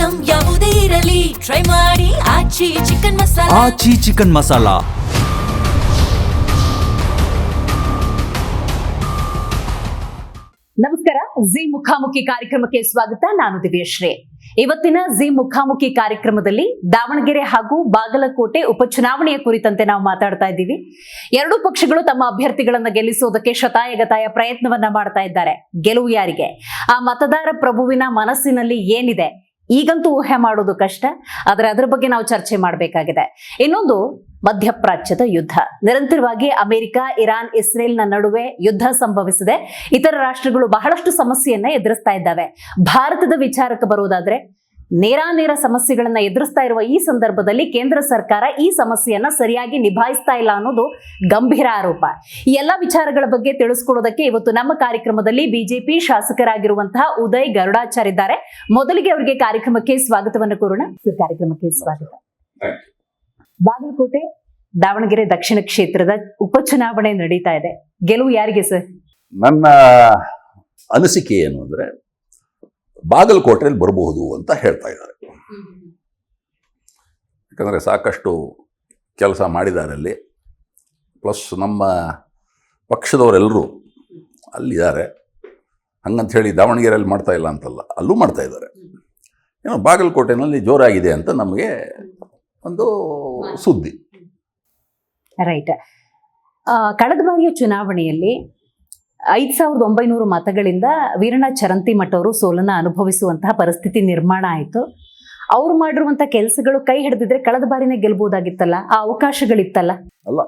Item ಯಾವುದೇ ಇರಲಿ try ಮಾಡಿ ಆಚಿ ಚಿಕನ್ ಮಸಾಲಾ. ಆಚಿ ಚಿಕನ್ ಮಸಾಲಾ. ನಮಸ್ಕಾರ. ಜಿ ಮುಖಾಮುಖಿ ಕಾರ್ಯಕ್ರಮಕ್ಕೆ ಸ್ವಾಗತ. ನಾನು ದಿವ್ಯಶ್ರೀ. ಇವತ್ತಿನ ಜಿ ಮುಖಾಮುಖಿ ಕಾರ್ಯಕ್ರಮದಲ್ಲಿ ದಾವಣಗೆರೆ ಹಾಗೂ ಬಾಗಲಕೋಟೆ ಉಪಚುನಾವಣೆಯ ಕುರಿತಂತೆ ನಾವು ಮಾತಾಡ್ತಾ ಇದ್ದೀವಿ. ಎರಡೂ ಪಕ್ಷಗಳು ತಮ್ಮ ಅಭ್ಯರ್ಥಿಗಳನ್ನ ಗೆಲ್ಲಿಸೋದಕ್ಕೆ ಶತಾಯಗತಾಯ ಪ್ರಯತ್ನವನ್ನ ಮಾಡ್ತಾ ಇದ್ದಾರೆ. ಗೆಲುವು ಯಾರಿಗೆ? ಆ ಮತದಾರ ಪ್ರಭುವಿನ ಮನಸ್ಸಿನಲ್ಲಿ ಏನಿದೆ ಈಗಂತೂ ಊಹೆ ಮಾಡೋದು ಕಷ್ಟ. ಆದ್ರೆ ಅದರ ಬಗ್ಗೆ ನಾವು ಚರ್ಚೆ ಮಾಡಬೇಕಾಗಿದೆ. ಇನ್ನೊಂದು, ಮಧ್ಯಪ್ರಾಚ್ಯದ ಯುದ್ಧ. ನಿರಂತರವಾಗಿ ಅಮೆರಿಕ, ಇರಾನ್, ಇಸ್ರೇಲ್ನ ನಡುವೆ ಯುದ್ಧ ಸಂಭವಿಸಿದೆ. ಇತರ ರಾಷ್ಟ್ರಗಳು ಬಹಳಷ್ಟು ಸಮಸ್ಯೆಯನ್ನ ಎದುರಿಸ್ತಾ ಇದ್ದಾವೆ. ಭಾರತದ ವಿಚಾರಕ್ಕೆ ಬರೋದಾದ್ರೆ ನೇರಾನೇರ ಸಮಸ್ಯೆಗಳನ್ನ ಎದುರಿಸ್ತಾ ಇರುವ ಈ ಸಂದರ್ಭದಲ್ಲಿ ಕೇಂದ್ರ ಸರ್ಕಾರ ಈ ಸಮಸ್ಯೆಯನ್ನ ಸರಿಯಾಗಿ ನಿಭಾಯಿಸ್ತಾ ಇಲ್ಲ ಅನ್ನೋದು ಗಂಭೀರ ಆರೋಪ. ಈ ಎಲ್ಲಾ ವಿಚಾರಗಳ ಬಗ್ಗೆ ತಿಳಿಸ್ಕೊಡೋದಕ್ಕೆ ಇವತ್ತು ನಮ್ಮ ಕಾರ್ಯಕ್ರಮದಲ್ಲಿ ಬಿಜೆಪಿ ಶಾಸಕರಾಗಿರುವಂತಹ ಉದಯ್ ಗರುಡಾಚಾರ್ ಇದ್ದಾರೆ. ಮೊದಲಿಗೆ ಅವರಿಗೆ ಕಾರ್ಯಕ್ರಮಕ್ಕೆ ಸ್ವಾಗತವನ್ನು ಕೋರೋಣ. ಕಾರ್ಯಕ್ರಮಕ್ಕೆ ಸ್ವಾಗತ. ಬಾಗಲಕೋಟೆ, ದಾವಣಗೆರೆ ದಕ್ಷಿಣ ಕ್ಷೇತ್ರದ ಉಪಚುನಾವಣೆ ನಡೀತಾ ಇದೆ. ಗೆಲುವು ಯಾರಿಗೆ ಸರ್? ನನ್ನ ಅನಿಸಿಕೆ ಏನು ಅಂದ್ರೆ ಬಾಗಲಕೋಟೆಯಲ್ಲಿ ಬರಬಹುದು ಅಂತ ಹೇಳ್ತಾ ಇದ್ದಾರೆ. ಯಾಕಂದರೆ ಸಾಕಷ್ಟು ಕೆಲಸ ಮಾಡಿದ್ದಾರೆ ಅಲ್ಲಿ. ಪ್ಲಸ್ ನಮ್ಮ ಪಕ್ಷದವರೆಲ್ಲರೂ ಅಲ್ಲಿದ್ದಾರೆ. ಹಂಗಂತ ಹೇಳಿ ದಾವಣಗೆರೆಯಲ್ಲಿ ಮಾಡ್ತಾ ಇಲ್ಲ ಅಂತಲ್ಲ, ಅಲ್ಲೂ ಮಾಡ್ತಾ ಇದ್ದಾರೆ. ಏನೋ ಬಾಗಲಕೋಟೆನಲ್ಲಿ ಜೋರಾಗಿದೆ ಅಂತ ನಮಗೆ ಒಂದು ಸುದ್ದಿ. ರೈಟ್. ಕಳೆದ ಬಾರಿಯ ಚುನಾವಣೆಯಲ್ಲಿ 5,900 ಮತಗಳಿಂದ ವೀರಣ್ಣ ಚರಂತಿಮಠ ಅವರು ಸೋಲನ್ನ ಅನುಭವಿಸುವಂತಹ ಪರಿಸ್ಥಿತಿ ನಿರ್ಮಾಣ ಆಯಿತು. ಅವ್ರು ಮಾಡಿರುವಂತಹ ಕೆಲಸಗಳು ಕೈ ಹಿಡಿದಿದ್ರೆ ಕಳೆದ ಬಾರಿನೇ ಗೆಲ್ಬಹುದಾಗಿತ್ತಲ್ಲ, ಆ ಅವಕಾಶಗಳಿತ್ತಲ್ಲ. ಅಲ್ಲ,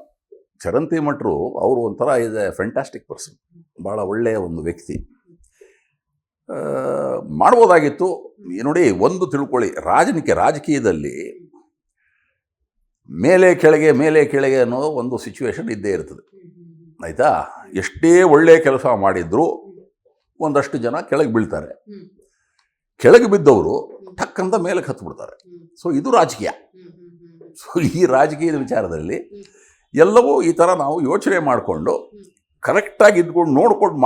ಚರಂತಿಮಠರು ಅವರು ಒಂಥರ ಇಸ್ ಎ ಫ್ಯಾಂಟಾಸ್ಟಿಕ್ ಪರ್ಸನ್, ಭಾಳ ಒಳ್ಳೆಯ ಒಂದು ವ್ಯಕ್ತಿ. ಮಾಡ್ಬೋದಾಗಿತ್ತು. ನೋಡಿ, ಒಂದು ತಿಳ್ಕೊಳ್ಳಿ, ರಾಜಕೀಯದಲ್ಲಿ ಮೇಲೆ ಕೆಳಗೆ ಅನ್ನೋ ಒಂದು ಸಿಚುವೇಶನ್ ಇದ್ದೇ ಇರ್ತದೆ. ಆಯಿತಾ? ಎಷ್ಟೇ ಒಳ್ಳೆಯ ಕೆಲಸ ಮಾಡಿದರೂ ಒಂದಷ್ಟು ಜನ ಕೆಳಗೆ ಬೀಳ್ತಾರೆ. ಕೆಳಗೆ ಬಿದ್ದವರು ಟಕ್ಕಂತ ಮೇಲೆ ಹತ್ಬಿಡ್ತಾರೆ. ಸೊ ಇದು ರಾಜಕೀಯ. ಸೊ ಈ ರಾಜಕೀಯದ ವಿಚಾರದಲ್ಲಿ ಎಲ್ಲವೂ ಈ ಥರ ನಾವು ಯೋಚನೆ ಮಾಡಿಕೊಂಡು ಕರೆಕ್ಟಾಗಿ ಇದ್ಕೊಂಡು ನೋಡ್ಕೊಂಡು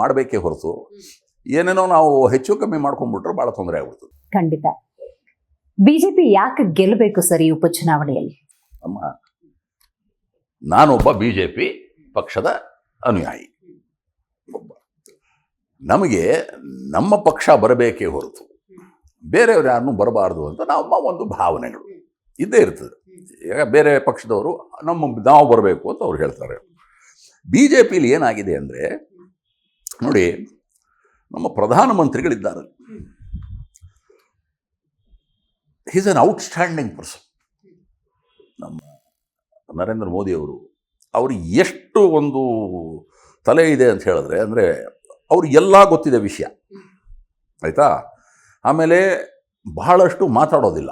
ಮಾಡಬೇಕೇ ಹೊರತು ಏನೇನೋ ನಾವು ಹೆಚ್ಚು ಕಮ್ಮಿ ಮಾಡ್ಕೊಂಡ್ಬಿಟ್ರೆ ಭಾಳ ತೊಂದರೆ ಆಗ್ಬಿಡ್ತದೆ. ಖಂಡಿತ. ಬಿಜೆಪಿ ಯಾಕೆ ಗೆಲ್ಲಬೇಕು ಸರ್ ಈ ಉಪಚುನಾವಣೆಯಲ್ಲಿ? ನಾನೊಬ್ಬ BJP ಪಕ್ಷದ ಅನುಯಾಯಿ. ನಮಗೆ ನಮ್ಮ ಪಕ್ಷ ಬರಬೇಕೇ ಹೊರತು ಬೇರೆಯವ್ರು ಯಾರನ್ನೂ ಬರಬಾರ್ದು ಅಂತ ನಮ್ಮ ಒಂದು ಭಾವನೆಗಳು ಇದ್ದೇ ಇರ್ತದೆ. ಈಗ ಬೇರೆ ಪಕ್ಷದವರು ನಾವು ಬರಬೇಕು ಅಂತ ಅವ್ರು ಹೇಳ್ತಾರೆ. BJPಲಿ ಏನಾಗಿದೆ ಅಂದರೆ, ನೋಡಿ, ನಮ್ಮ ಪ್ರಧಾನಮಂತ್ರಿಗಳಿದ್ದಾರೆ. Is an outstanding person. ನಮ್ಮ ನರೇಂದ್ರ ಮೋದಿ ಅವರು ಎಷ್ಟು ಒಂದು ತಲೆ ಇದೆ ಅಂತ ಹೇಳಿದ್ರೆ, ಅಂದರೆ ಅವ್ರು ಎಲ್ಲ ಗೊತ್ತಿದೆ ವಿಷಯ. ಆಯಿತಾ? ಆಮೇಲೆ ಬಹಳಷ್ಟು ಮಾತಾಡೋದಿಲ್ಲ.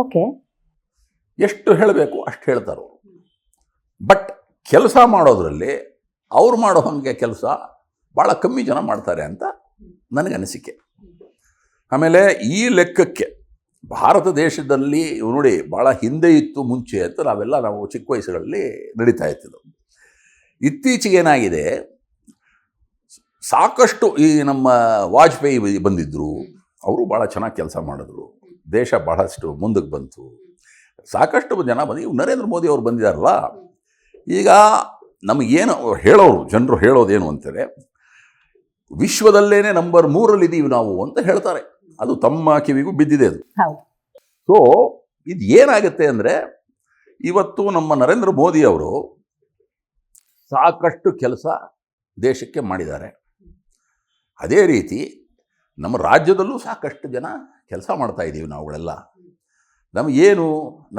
ಓಕೆ. ಎಷ್ಟು ಹೇಳಬೇಕು ಅಷ್ಟು ಹೇಳ್ತಾರೆ ಅವರು. ಬಟ್ ಕೆಲಸ ಮಾಡೋದ್ರಲ್ಲಿ ಅವ್ರು ಮಾಡೋ ಹಾಗೆ ಕೆಲಸ ಭಾಳ ಕಮ್ಮಿ ಜನ ಮಾಡ್ತಾರೆ ಅಂತ ನನಗೆ ಅನಿಸಿಕೆ. ಆಮೇಲೆ ಈ ಲೆಕ್ಕಕ್ಕೆ ಭಾರತ ದೇಶದಲ್ಲಿ ನೋಡಿ ಭಾಳ ಹಿಂದೆ ಇತ್ತು, ಮುಂಚೆ ಅಂತ ನಾವು ಚಿಕ್ಕ ವಯಸ್ಸುಗಳಲ್ಲಿ ನಡೀತಾ ಇರ್ತಿದ್ದವು. ಇತ್ತೀಚೆಗೆ ಏನಾಗಿದೆ, ಸಾಕಷ್ಟು ಈ ನಮ್ಮ ವಾಜಪೇಯಿ ಬಂದಿದ್ದರು, ಅವರು ಭಾಳ ಚೆನ್ನಾಗಿ ಕೆಲಸ ಮಾಡಿದ್ರು, ದೇಶ ಬಹಳಷ್ಟು ಮುಂದಕ್ಕೆ ಬಂತು, ಸಾಕಷ್ಟು ಜನ ಬಂದು ನರೇಂದ್ರ ಮೋದಿ ಅವರು ಬಂದಿದ್ದಾರಲ್ಲ. ಈಗ ನಮಗೇನು ಜನರು ಹೇಳೋದೇನು ಅಂತಾರೆ, ವಿಶ್ವದಲ್ಲೇನೆ ನಂಬರ್ 3ರಲ್ಲಿದ್ದೀವಿ ನಾವು ಅಂತ ಹೇಳ್ತಾರೆ. ಅದು ತಮ್ಮ ಕಿವಿಗೂ ಬಿದ್ದಿದೆ ಅದು. ಸೊ ಇದು ಏನಾಗುತ್ತೆ ಅಂದರೆ, ಇವತ್ತು ನಮ್ಮ ನರೇಂದ್ರ ಮೋದಿ ಅವರು ಸಾಕಷ್ಟು ಕೆಲಸ ದೇಶಕ್ಕೆ ಮಾಡಿದ್ದಾರೆ. ಅದೇ ರೀತಿ ನಮ್ಮ ರಾಜ್ಯದಲ್ಲೂ ಸಾಕಷ್ಟು ಜನ ಕೆಲಸ ಮಾಡ್ತಾ ಇದ್ದೀವಿ ನಾವುಗಳೆಲ್ಲ. ನಮಗೇನು,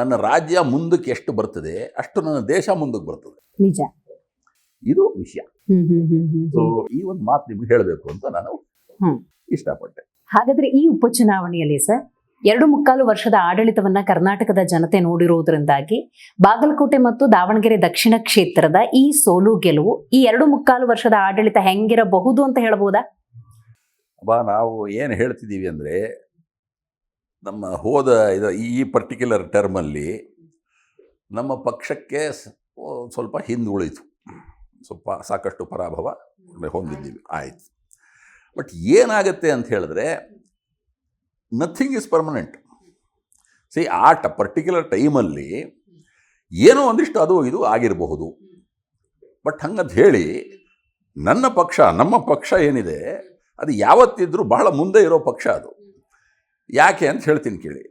ನನ್ನ ರಾಜ್ಯ ಮುಂದಕ್ಕೆ ಎಷ್ಟು ಬರ್ತದೆ ಅಷ್ಟು ನನ್ನ ದೇಶ ಮುಂದಕ್ಕೆ ಬರ್ತದೆ. ನಿಜ, ಇದು ವಿಷಯ. ಸೊ ಈ ಒಂದು ಮಾತು ನಿಮ್ಗೆ ಹೇಳಬೇಕು ಅಂತ ನಾನು ಇಷ್ಟಪಟ್ಟೆ. ಹಾಗಾದ್ರೆ ಈ ಉಪಚುನಾವಣೆಯಲ್ಲಿ ಸರ್ 2.25 ವರ್ಷದ ಆಡಳಿತವನ್ನ ಕರ್ನಾಟಕದ ಜನತೆ ನೋಡಿರುವುದರಿಂದಾಗಿ ಬಾಗಲಕೋಟೆ ಮತ್ತು ದಾವಣಗೆರೆ ದಕ್ಷಿಣ ಕ್ಷೇತ್ರದ ಈ ಸೋಲು ಗೆಲುವು ಈ 2.25 ವರ್ಷದ ಆಡಳಿತ ಹೆಂಗಿರಬಹುದು ಅಂತ ಹೇಳ್ಬೋದಾ? ನಾವು ಏನು ಹೇಳ್ತಿದ್ದೀವಿ ಅಂದರೆ, ನಮ್ಮ ಈ ಪರ್ಟಿಕ್ಯುಲರ್ ಟರ್ಮಲ್ಲಿ ನಮ್ಮ ಪಕ್ಷಕ್ಕೆ ಸ್ವಲ್ಪ ಹಿಂದುಳಿತು, ಸಾಕಷ್ಟು ಪರಾಭವ ಹೊಂದಿದ್ದೀವಿ. ಆಯಿತು. ಬಟ್ ಏನಾಗುತ್ತೆ ಅಂತ ಹೇಳಿದ್ರೆ, ನಥಿಂಗ್ ಇಸ್ ಪರ್ಮನೆಂಟ್. ಸಿ ಆ ಪರ್ಟಿಕ್ಯುಲರ್ ಟೈಮಲ್ಲಿ ಏನೋ ಒಂದಿಷ್ಟು ಅದು ಇದು ಆಗಿರಬಹುದು. ಬಟ್ ಹಂಗಂತ ಹೇಳಿ ನಮ್ಮ ಪಕ್ಷ ಏನಿದೆ ಅದು ಯಾವತ್ತಿದ್ರೂ ಬಹಳ ಮುಂದೆ ಇರೋ ಪಕ್ಷ ಅದು. ಯಾಕೆ ಅಂತ ಹೇಳ್ತೀನಿ ಕೇಳಿ.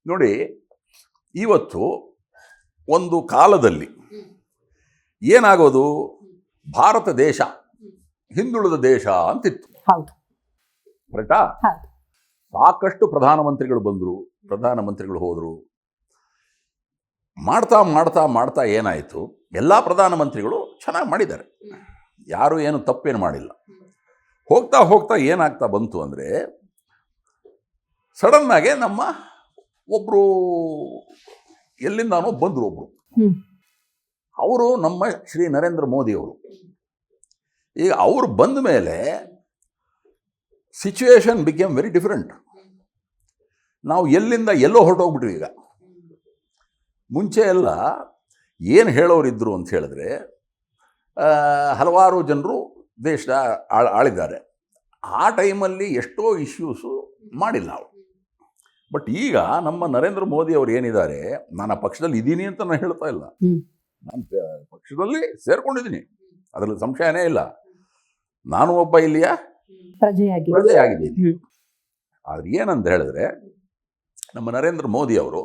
ನೋಡಿ, ಇವತ್ತು ಒಂದು ಕಾಲದಲ್ಲಿ ಏನಾಗೋದು, ಭಾರತ ದೇಶ ಹಿಂದುಳಿದ ದೇಶ ಅಂತಿತ್ತು. ಕರೆಕ್ಟಾ? ಸಾಕಷ್ಟು ಪ್ರಧಾನಮಂತ್ರಿಗಳು ಬಂದರು, ಪ್ರಧಾನಮಂತ್ರಿಗಳು ಹೋದರು. ಮಾಡ್ತಾ ಮಾಡ್ತಾ ಮಾಡ್ತಾ ಏನಾಯಿತು, ಎಲ್ಲ ಪ್ರಧಾನಮಂತ್ರಿಗಳು ಚೆನ್ನಾಗಿ ಮಾಡಿದ್ದಾರೆ, ಯಾರು ಏನು ತಪ್ಪೇನು ಮಾಡಿಲ್ಲ. ಹೋಗ್ತಾ ಹೋಗ್ತಾ ಏನಾಗ್ತಾ ಬಂತು ಅಂದರೆ, ಸಡನ್ನಾಗೆ ನಮ್ಮ ಒಬ್ಬರು ಎಲ್ಲಿಂದಾನೋ ಬಂದರು ಒಬ್ಬರು, ಅವರು ನಮ್ಮ ಶ್ರೀ ನರೇಂದ್ರ ಮೋದಿ ಅವರು. ಈಗ ಅವರು ಬಂದ ಮೇಲೆ ಸಿಚುವೇಶನ್ ಬಿಕೇಮ್ ವೆರಿ ಡಿಫರೆಂಟ್. ನಾವು ಎಲ್ಲಿಂದ ಎಲ್ಲೋ ಹೊರಟೋಗ್ಬಿಟ್ವಿ. ಈಗ ಮುಂಚೆ ಎಲ್ಲ ಏನು ಹೇಳೋರಿದ್ರು ಅಂತ ಹೇಳಿದ್ರೆ, ಹಲವಾರು ಜನರು ದೇಶ ಆಳಿದ್ದಾರೆ. ಆ ಟೈಮಲ್ಲಿ ಎಷ್ಟೋ ಇಶ್ಯೂಸು ಮಾಡಿಲ್ಲ ನಾವು. ಬಟ್ ಈಗ ನಮ್ಮ ನರೇಂದ್ರ ಮೋದಿ ಅವರು ಏನಿದ್ದಾರೆ, ನಾನು ಆ ಪಕ್ಷದಲ್ಲಿ ಇದ್ದೀನಿ ಅಂತ ನಾನು ಹೇಳ್ತಾ ಇಲ್ಲ, ನಾನು ಪಕ್ಷದಲ್ಲಿ ಸೇರ್ಕೊಂಡಿದ್ದೀನಿ, ಅದರಲ್ಲಿ ಸಂಶಯನೇ ಇಲ್ಲ. ನಾನು ಒಬ್ಬ ಇಲ್ಲಿಯ ಪ್ರಜೆಯಾಗಿದ್ದೀನಿ. ಆದ್ರೆ ಏನಂತ ಹೇಳಿದ್ರೆ, ನಮ್ಮ ನರೇಂದ್ರ ಮೋದಿ ಅವರು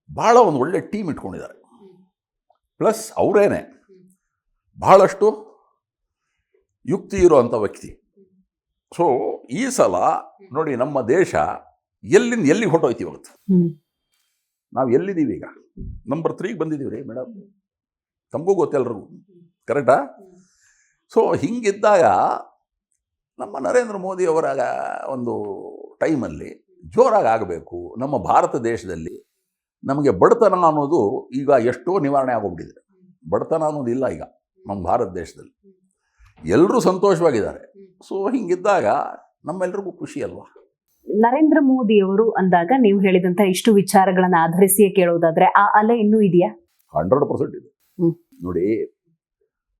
ಬಹಳ ಒಂದು ಒಳ್ಳೆ ಟೀಮ್ ಇಟ್ಕೊಂಡಿದ್ದಾರೆ. ಪ್ಲಸ್ ಅವರೇನೆ ಬಹಳಷ್ಟು ಯುಕ್ತಿ ಇರುವಂಥ ವ್ಯಕ್ತಿ. ಸೊ ಈ ಸಲ ನೋಡಿ, ನಮ್ಮ ದೇಶ ಎಲ್ಲಿಂದ ಎಲ್ಲಿಗೆ ಹೊರಟೋಯ್ತು. ಇವತ್ತು ನಾವು ಎಲ್ಲಿದ್ದೀವಿ? ಈಗ ನಂಬರ್ 3 ಬಂದಿದ್ದೀವಿ ರೀ ಮೇಡಮ್, ತಮಗೂ ಗೊತ್ತೆಲ್ರಿಗೂ, ಕರೆಕ್ಟಾ? ಸೊ ಹಿಂಗಿದ್ದಾಗ ನಮ್ಮ ನರೇಂದ್ರ ಮೋದಿ ಅವರ ಒಂದು ಟೈಮಲ್ಲಿ ಜೋರಾಗಿ ಆಗಬೇಕು. ನಮ್ಮ ಭಾರತ ದೇಶದಲ್ಲಿ ನಮಗೆ ಬಡತನ ಅನ್ನೋದು ಈಗ ಎಷ್ಟೋ ನಿವಾರಣೆ ಆಗೋಗ್ಬಿಟ್ಟಿದೆ. ಬಡತನ ಅನ್ನೋದು ಇಲ್ಲ ಈಗ ನಮ್ಮ ಭಾರತ ದೇಶದಲ್ಲಿ, ಎಲ್ಲರೂ ಸಂತೋಷವಾಗಿದ್ದಾರೆ. ಸೊ ಹಿಂಗಿದ್ದಾಗ ನಮ್ಮೆಲ್ರಿಗೂ ಖುಷಿ ಅಲ್ವಾ? ನರೇಂದ್ರ ಮೋದಿ ಅವರು ಅಂದಾಗ ನೀವು ಹೇಳಿದಂತ ಇಷ್ಟು ವಿಚಾರಗಳನ್ನ ಆಧರಿಸಿಯೇ ಕೇಳೋದಾದ್ರೆ ಆ ಅಲೆ ಇನ್ನೂ ಇದೆಯಾ? 100% ಇದೆ. ನೋಡಿ,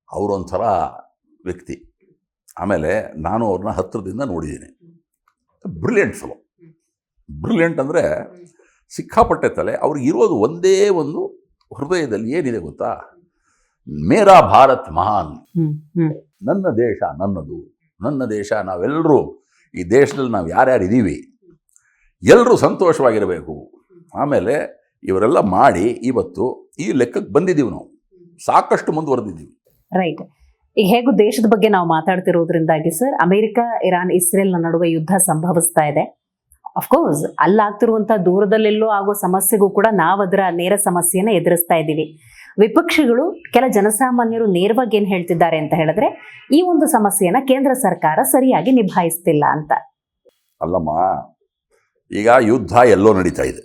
ಅವರೊಂಥರ ವ್ಯಕ್ತಿ. ಆಮೇಲೆ ನಾನು ಅವ್ರನ್ನ ಹತ್ತಿರದಿಂದ ನೋಡಿದ್ದೀನಿ. Brilliant fellow. ಬ್ರಿಲಿಯಂಟ್ ಅಂದರೆ ಸಿಕ್ಕಾಪಟ್ಟೆ ತಲೆ. ಅವ್ರಿಗೆ ಇರೋದು ಒಂದೇ ಒಂದು ಹೃದಯದಲ್ಲಿ ಏನಿದೆ ಗೊತ್ತಾ? ಮೇರಾ ಭಾರತ್ ಮಹಾನ್, ನನ್ನ ದೇಶ ನನ್ನದು, ನನ್ನ ದೇಶ, ನಾವೆಲ್ಲರೂ ಈ ದೇಶದಲ್ಲಿ ನಾವು ಯಾರ್ಯಾರು ಇದ್ದೀವಿ ಎಲ್ಲರೂ ಸಂತೋಷವಾಗಿರಬೇಕು. ಆಮೇಲೆ ಇವರೆಲ್ಲ ಮಾಡಿ ಇವತ್ತು ಈ ಲೆಕ್ಕಕ್ಕೆ ಬಂದಿದ್ದೀವಿ. ನಾವು ಸಾಕಷ್ಟು ಮುಂದುವರೆದಿದ್ದೀವಿ. ರೈಟ್. ಈಗ ಹೇಗೂ ದೇಶದ ಬಗ್ಗೆ ನಾವು ಮಾತಾಡ್ತಿರೋದ್ರಿಂದಾಗಿ ಸರ್, ಅಮೆರಿಕ, ಇರಾನ್, ಇಸ್ರೇಲ್ ನಡುವೆ ಯುದ್ಧ ಸಂಭವಿಸ್ತಾ ಇದೆ. ಅಫ್ಕೋರ್ಸ್ ಅಲ್ಲಾಗ್ತಿರುವಂತಹ ದೂರದಲ್ಲೆಲ್ಲೋ ಆಗೋ ಸಮಸ್ಯೆಗೂ ಕೂಡ ನಾವು ಅದರ ನೇರ ಸಮಸ್ಯೆಯನ್ನ ಎದುರಿಸ್ತಾ ಇದ್ದೀವಿ. ವಿಪಕ್ಷಿಗಳು, ಕೆಲ ಜನಸಾಮಾನ್ಯರು ನೇರವಾಗಿ ಏನ್ ಹೇಳ್ತಿದ್ದಾರೆ ಅಂತ ಹೇಳಿದ್ರೆ, ಈ ಒಂದು ಸಮಸ್ಯೆಯನ್ನ ಕೇಂದ್ರ ಸರ್ಕಾರ ಸರಿಯಾಗಿ ನಿಭಾಯಿಸ್ತಿಲ್ಲ ಅಂತ. ಅಲ್ಲಮ್ಮ, ಈಗ ಯುದ್ಧ ಎಲ್ಲೋ ನಡೀತಾ ಇದೆ.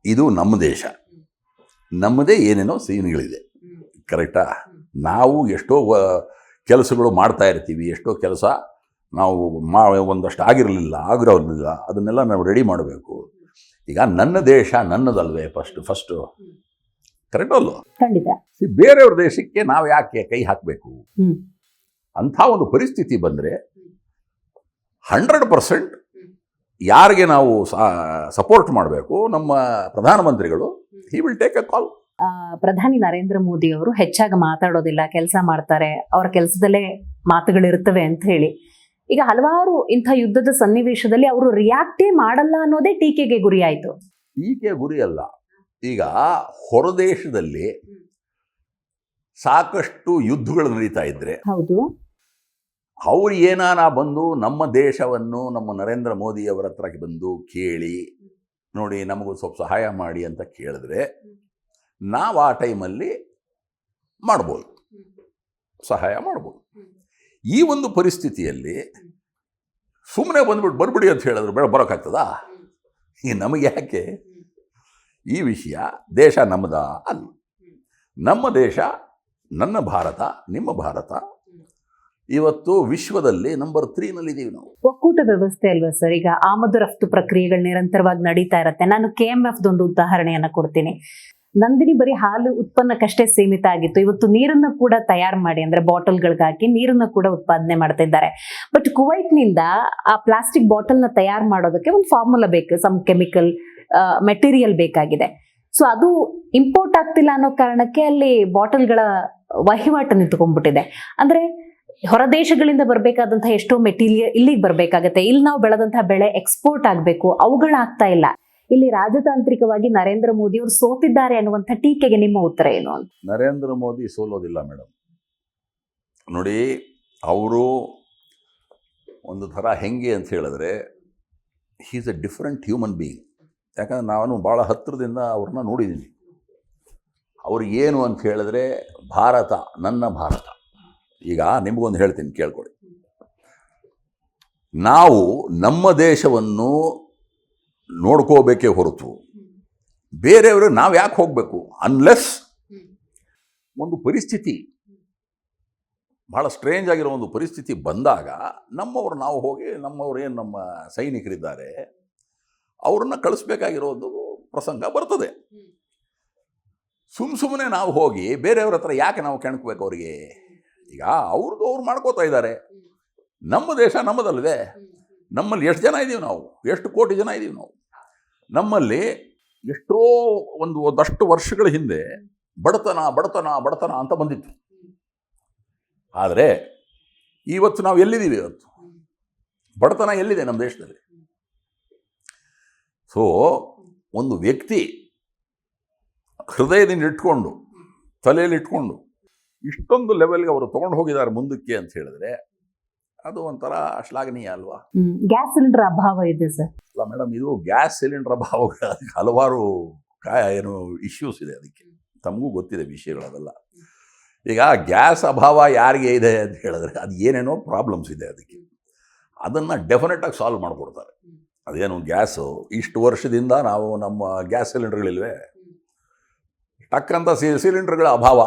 ಇದು ನಮ್ಮ ದೇಶ, ನಮ್ಮದೇ ಏನೇನೋ ಸೀನ್ಗಳಿದೆ, ಕರೆಕ್ಟಾ? ನಾವು ಎಷ್ಟೋ ಕೆಲಸಗಳು ಮಾಡ್ತಾ ಇರ್ತೀವಿ, ಎಷ್ಟೋ ಕೆಲಸ ನಾವು ಒಂದಷ್ಟು ಆಗಿರಲಿಲ್ಲ, ಅದನ್ನೆಲ್ಲ ನಾವು ರೆಡಿ ಮಾಡಬೇಕು. ಈಗ ನನ್ನ ದೇಶ ನನ್ನದಲ್ವೇ ಫಸ್ಟು, ಕರೆಕ್ಟ್ ಅಲ್ವ? ಖಂಡಿತ. ಬೇರೆಯವ್ರ ದೇಶಕ್ಕೆ ನಾವು ಯಾಕೆ ಕೈ ಹಾಕಬೇಕು? ಅಂಥ ಒಂದು ಪರಿಸ್ಥಿತಿ ಬಂದರೆ 100% ಯಾರಿಗೆ ನಾವು ಸಪೋರ್ಟ್ ಮಾಡಬೇಕು, ನಮ್ಮ ಪ್ರಧಾನಮಂತ್ರಿಗಳು, ಹಿ ವಿಲ್ ಟೇಕ್ ಅ ಕಾಲ್. ಪ್ರಧಾನಿ ನರೇಂದ್ರ ಮೋದಿ ಅವರು ಹೆಚ್ಚಾಗಿ ಮಾತಾಡೋದಿಲ್ಲ, ಕೆಲಸ ಮಾಡ್ತಾರೆ, ಅವರ ಕೆಲಸದಲ್ಲೇ ಮಾತುಗಳಿರ್ತವೆ ಅಂತ ಹೇಳಿ. ಈಗ ಹಲವಾರು ಇಂಥ ಯುದ್ಧದ ಸನ್ನಿವೇಶದಲ್ಲಿ ಅವರು ರಿಯಾಕ್ಟೇ ಮಾಡಲ್ಲ ಅನ್ನೋದೇ ಟೀಕೆಗೆ ಗುರಿ ಆಯ್ತು. ಟೀಕೆ ಗುರಿ ಅಲ್ಲ. ಈಗ ಹೊರದೇಶದಲ್ಲಿ ಸಾಕಷ್ಟು ಯುದ್ಧಗಳು ನಡೀತಾ ಇದ್ರೆ, ಹೌದು, ಅವ್ರು ಏನಾನ ಬಂದು ನಮ್ಮ ದೇಶವನ್ನು ನಮ್ಮ ನರೇಂದ್ರ ಮೋದಿ ಅವರ ಹತ್ರ ಬಂದು ಕೇಳಿ, ನೋಡಿ ನಮಗೂ ಸ್ವಲ್ಪ ಸಹಾಯ ಮಾಡಿ ಅಂತ ಕೇಳಿದ್ರೆ ನಾವು ಆ ಟೈಮಲ್ಲಿ ಮಾಡ್ಬೋದು, ಸಹಾಯ ಮಾಡ್ಬೋದು. ಈ ಒಂದು ಪರಿಸ್ಥಿತಿಯಲ್ಲಿ ಸುಮ್ಮನೆ ಬರ್ಬಿಡಿ ಅಂತ ಹೇಳಿದ್ರು ಬರೋಕ್ಕಾಗ್ತದಾ? ಈ ನಮಗೆ ಯಾಕೆ? ಈ ವಿಷಯ ದೇಶ ನಮ್ಮದ ಅಲ್ಲ. ನಮ್ಮ ದೇಶ, ನನ್ನ ಭಾರತ, ನಿಮ್ಮ ಭಾರತ ಇವತ್ತು ವಿಶ್ವದಲ್ಲಿ ನಂಬರ್ 3ನಲ್ಲಿದ್ದೀವಿ ನಾವು. ಒಕ್ಕೂಟ ವ್ಯವಸ್ಥೆ ಅಲ್ವಾ ಸರ್? ಈಗ ಆಮದು ರಫ್ತು ಪ್ರಕ್ರಿಯೆಗಳು ನಿರಂತರವಾಗಿ ನಡೀತಾ ಇರತ್ತೆ. ನಾನು KMF ಒಂದು ಉದಾಹರಣೆಯನ್ನ ಕೊಡ್ತೀನಿ. ನಂದಿನಿ ಬರೀ ಹಾಲು ಉತ್ಪನ್ನಕ್ಕಷ್ಟೇ ಸೀಮಿತ ಆಗಿತ್ತು. ಇವತ್ತು ನೀರನ್ನ ಕೂಡ ತಯಾರು ಮಾಡಿ ಅಂದ್ರೆ ಬಾಟಲ್ಗಳಿಗೆ ಹಾಕಿ ನೀರನ್ನ ಕೂಡ ಉತ್ಪಾದನೆ ಮಾಡ್ತಾ ಇದ್ದಾರೆ. ಬಟ್ ಕುವೈಟ್ನಿಂದ ಆ ಪ್ಲಾಸ್ಟಿಕ್ ಬಾಟಲ್ ನ ತಯಾರು ಮಾಡೋದಕ್ಕೆ ಒಂದು ಫಾರ್ಮುಲಾ ಬೇಕು, ಸಮ್ ಕೆಮಿಕಲ್ ಮೆಟೀರಿಯಲ್ ಬೇಕಾಗಿದೆ. ಸೊ ಅದು ಇಂಪೋರ್ಟ್ ಆಗ್ತಿಲ್ಲ ಅನ್ನೋ ಕಾರಣಕ್ಕೆ ಅಲ್ಲಿ ಬಾಟಲ್ಗಳ ವಹಿವಾಟು ನಿಂತ್ಕೊಂಡ್ಬಿಟ್ಟಿದೆ. ಅಂದ್ರೆ ಹೊರ ದೇಶಗಳಿಂದ ಬರ್ಬೇಕಾದಂತಹ ಎಷ್ಟೋ ಮೆಟೀರಿಯಲ್ ಇಲ್ಲಿಗೆ ಬರ್ಬೇಕಾಗತ್ತೆ. ಇಲ್ಲಿ ನಾವು ಬೆಳೆದಂತಹ ಬೆಳೆ ಎಕ್ಸ್ಪೋರ್ಟ್ ಆಗ್ಬೇಕು, ಅವುಗಳಾಗ್ತಾ ಇಲ್ಲ. ಇಲ್ಲಿ ರಾಜತಾಂತ್ರಿಕವಾಗಿ ನರೇಂದ್ರ ಮೋದಿ ಅವರು ಸೋತಿದ್ದಾರೆ ಅನ್ನುವಂಥ ಟೀಕೆಗೆ ನಿಮ್ಮ ಉತ್ತರ ಏನು ಅಂತ? ನರೇಂದ್ರ ಮೋದಿ ಸೋಲೋದಿಲ್ಲ ಮೇಡಮ್. ನೋಡಿ, ಅವರು ಒಂದು ಥರ ಹೆಂಗೆ ಅಂತ ಹೇಳಿದ್ರೆ he is A different human being. ಯಾಕಂದ್ರೆ ನಾನು ಭಾಳ ಹತ್ತಿರದಿಂದ ಅವ್ರನ್ನ ನೋಡಿದ್ದೀನಿ. ಅವ್ರು ಏನು ಅಂತ ಹೇಳಿದ್ರೆ ಭಾರತ ನನ್ನ ಭಾರತ. ಈಗ ನಿಮಗೊಂದು ಹೇಳ್ತೀನಿ ಕೇಳ್ಕೊಳ್ಳಿ. ನಾವು ನಮ್ಮ ದೇಶವನ್ನು ನೋಡ್ಕೋಬೇಕೇ ಹೊರತು ಬೇರೆಯವರು ನಾವು ಯಾಕೆ ಹೋಗಬೇಕು? ಅನ್ಲೆಸ್ ಒಂದು ಪರಿಸ್ಥಿತಿ ಭಾಳ ಸ್ಟ್ರೇಂಜ್ ಆಗಿರೋ ಒಂದು ಪರಿಸ್ಥಿತಿ ಬಂದಾಗ ನಮ್ಮವರು ನಾವು ಹೋಗಿ ನಮ್ಮವ್ರು ಏನು ನಮ್ಮ ಸೈನಿಕರಿದ್ದಾರೆ ಅವ್ರನ್ನ ಕಳಿಸ್ಬೇಕಾಗಿರೋದು ಪ್ರಸಂಗ ಬರ್ತದೆ. ಸುಮ್ಮನೆ ನಾವು ಹೋಗಿ ಬೇರೆಯವ್ರ ಹತ್ರ ಯಾಕೆ ನಾವು ಕೆಣಕಬೇಕು ಅವರಿಗೆ? ಈಗ ಅವ್ರದ್ದು ಅವ್ರು ಮಾಡ್ಕೋತಾ ಇದ್ದಾರೆ. ನಮ್ಮ ದೇಶ ನಮ್ಮದಲ್ವೇ? ನಮ್ಮಲ್ಲಿ ಎಷ್ಟು ಜನ ಇದ್ದೀವಿ ನಾವು? ಎಷ್ಟು ಕೋಟಿ ಜನ ಇದ್ದೀವಿ ನಾವು? ನಮ್ಮಲ್ಲಿ ಎಷ್ಟೋ ಒಂದಷ್ಟು ವರ್ಷಗಳ ಹಿಂದೆ ಬಡತನ ಬಡತನ ಬಡತನ ಅಂತ ಬಂದಿತ್ತು. ಆದರೆ ಇವತ್ತು ನಾವು ಎಲ್ಲಿದ್ದೀವಿ? ಇವತ್ತು ಬಡತನ ಎಲ್ಲಿದೆ ನಮ್ಮ ದೇಶದಲ್ಲಿ? ಸೊ ಒಂದು ವ್ಯಕ್ತಿ ಹೃದಯದಿಂದ ಇಟ್ಕೊಂಡು ತಲೆಯಲ್ಲಿ ಇಟ್ಕೊಂಡು ಇಷ್ಟೊಂದು ಲೆವೆಲ್ಗೆ ಅವರು ತೊಗೊಂಡು ಹೋಗಿದ್ದಾರೆ ಮುಂದಕ್ಕೆ ಅಂತ ಹೇಳಿದ್ರೆ ಅದು ಒಂಥರ ಶ್ಲಾಘನೀಯ ಅಲ್ವಾ? ಗ್ಯಾಸ್ ಸಿಲಿಂಡರ್ ಅಭಾವ ಇದೆ ಸರ್. ಅಲ್ಲ ಮೇಡಮ್, ಇದು ಗ್ಯಾಸ್ ಸಿಲಿಂಡರ್ ಅಭಾವ ಹಲವಾರು ಏನು ಇಶ್ಯೂಸ್ ಇದೆ. ಅದಕ್ಕೆ ತಮಗೂ ಗೊತ್ತಿದೆ ವಿಷಯಗಳದೆಲ್ಲ. ಈಗ ಗ್ಯಾಸ್ ಅಭಾವ ಯಾರಿಗೆ ಇದೆ ಅಂತ ಹೇಳಿದ್ರೆ ಅದು ಏನೇನೋ ಪ್ರಾಬ್ಲಮ್ಸ್ ಇದೆ. ಅದನ್ನು ಡೆಫಿನೆಟಾಗಿ ಸಾಲ್ವ್ ಮಾಡಿಕೊಡ್ತಾರೆ. ಅದೇನು ಗ್ಯಾಸು ಇಷ್ಟು ವರ್ಷದಿಂದ ನಾವು ನಮ್ಮ ಗ್ಯಾಸ್ ಸಿಲಿಂಡರ್ಗಳಿಲ್ವೇ, ಟಕ್ಕಂತ ಸಿಲಿಂಡರ್ಗಳ ಅಭಾವ.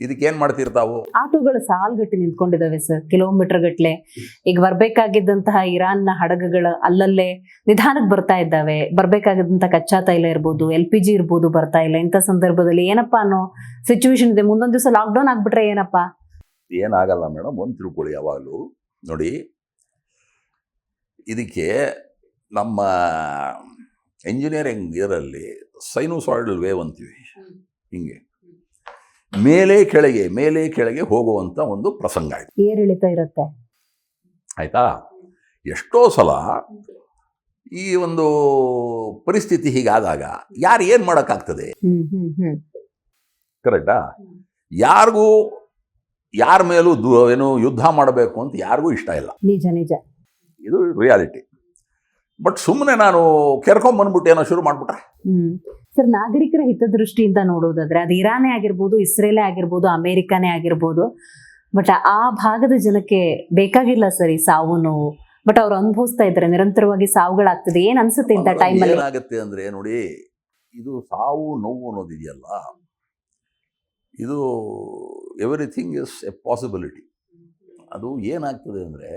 ಇದಕ್ಕೇನು ಮಾಡ್ತಿರ್ತಾವು? ಆಟೋಗಳು ಸಾಲ್ಗಟ್ಟಿ ನಿಂತ್ಕೊಂಡಿದ್ದಾವೆ ಸರ್, ಕಿಲೋಮೀಟರ್ ಗಟ್ಲೆ. ಈಗ ಬರ್ಬೇಕಾಗಿದ್ದಂತಹ ಇರಾನ್ನ ಹಡಗುಗಳು ಅಲ್ಲಲ್ಲೇ ನಿಧಾನಕ್ಕೆ ಬರ್ತಾ ಇದ್ದಾವೆ. ಬರ್ಬೇಕಾಗಿದ್ದಂತಹ ಕಚ್ಚಾ ತೈಲ ಇರ್ಬೋದು, LPG ಇರ್ಬೋದು, ಬರ್ತಾ ಇಲ್ಲ. ಇಂಥ ಸಂದರ್ಭದಲ್ಲಿ ಏನಪ್ಪಾ ಅನ್ನೋ ಸಿಚುವೇಶನ್ ಇದೆ. ಮುಂದೊಂದು ದಿವಸ ಲಾಕ್ಡೌನ್ ಆಗ್ಬಿಟ್ರೆ ಏನಪ್ಪ? ಏನಾಗಲ್ಲ ಮೇಡಮ್, ಒಂದು ತಿಳ್ಕೊಳ್ಳಿ. ಯಾವಾಗಲೂ ನೋಡಿ, ಇದಕ್ಕೆ ನಮ್ಮ ಎಂಜಿನಿಯರಿಂಗ್ ಇದರಲ್ಲಿ ಸೈನುಸಾಯ್ಡಲ್ ವೇವ್ ಅಂತೀವಿ. ಹಿಂಗೆ ಮೇಲೆ ಕೆಳಗೆ ಹೋಗುವಂಥ ಒಂದು ಪ್ರಸಂಗ ಇದೆ, ಏರಿಳಿತ ಇರುತ್ತೆ. ಆಯ್ತಾ? ಎಷ್ಟೋ ಸಲ ಈ ಒಂದು ಪರಿಸ್ಥಿತಿ ಹೀಗಾದಾಗ ಯಾರು ಏನು ಮಾಡೋಕ್ಕಾಗ್ತದೆ? ಕರೆಕ್ಟಾ? ಯಾರಿಗೂ ಯಾರ ಮೇಲೂ ಏನು ಯುದ್ಧ ಮಾಡಬೇಕು ಅಂತ ಯಾರಿಗೂ ಇಷ್ಟ ಇಲ್ಲ. ನಿಜ ನಿಜ, ಇದು ರಿಯಾಲಿಟಿ. ಬಟ್ ಸುಮ್ಮನೆ ನಾನು ಕೆರ್ಕೊಂಡ್ಬಂದ್ಬಿಟ್ಟು ಏನೋ ಶುರು ಮಾಡ್ಬಿಟ್ರೆ ಸರ್, ನಾಗರಿಕರ ಹಿತದೃಷ್ಟಿಯಿಂದ ನೋಡೋದಾದ್ರೆ ಅದು ಇರಾನೇ ಆಗಿರ್ಬೋದು, ಇಸ್ರೇಲೇ ಆಗಿರ್ಬೋದು, ಅಮೆರಿಕಾನೇ ಆಗಿರ್ಬೋದು, ಬಟ್ ಆ ಭಾಗದ ಜನಕ್ಕೆ ಬೇಕಾಗಿಲ್ಲ ಸರ್ ಈ ಸಾವು ನೋವು. ಬಟ್ ಅವ್ರು ಅನುಭವಿಸ್ತಾ ಇದ್ದಾರೆ, ನಿರಂತರವಾಗಿ ಸಾವುಗಳಾಗ್ತದೆ. ಏನ್ ಅನ್ಸುತ್ತೆ ಇಂಥ ಟೈಮಲ್ಲಿ? ಏನಾಗುತ್ತೆ ಅಂದ್ರೆ ನೋಡಿ, ಇದು ಸಾವು ನೋವು ಅನ್ನೋದಿದೆಯಲ್ಲ, ಇದು ಎವ್ರಿಥಿಂಗ್ ಇಸ್ ಎ ಪಾಸಿಬಿಲಿಟಿ. ಅದು ಏನಾಗ್ತದೆ ಅಂದರೆ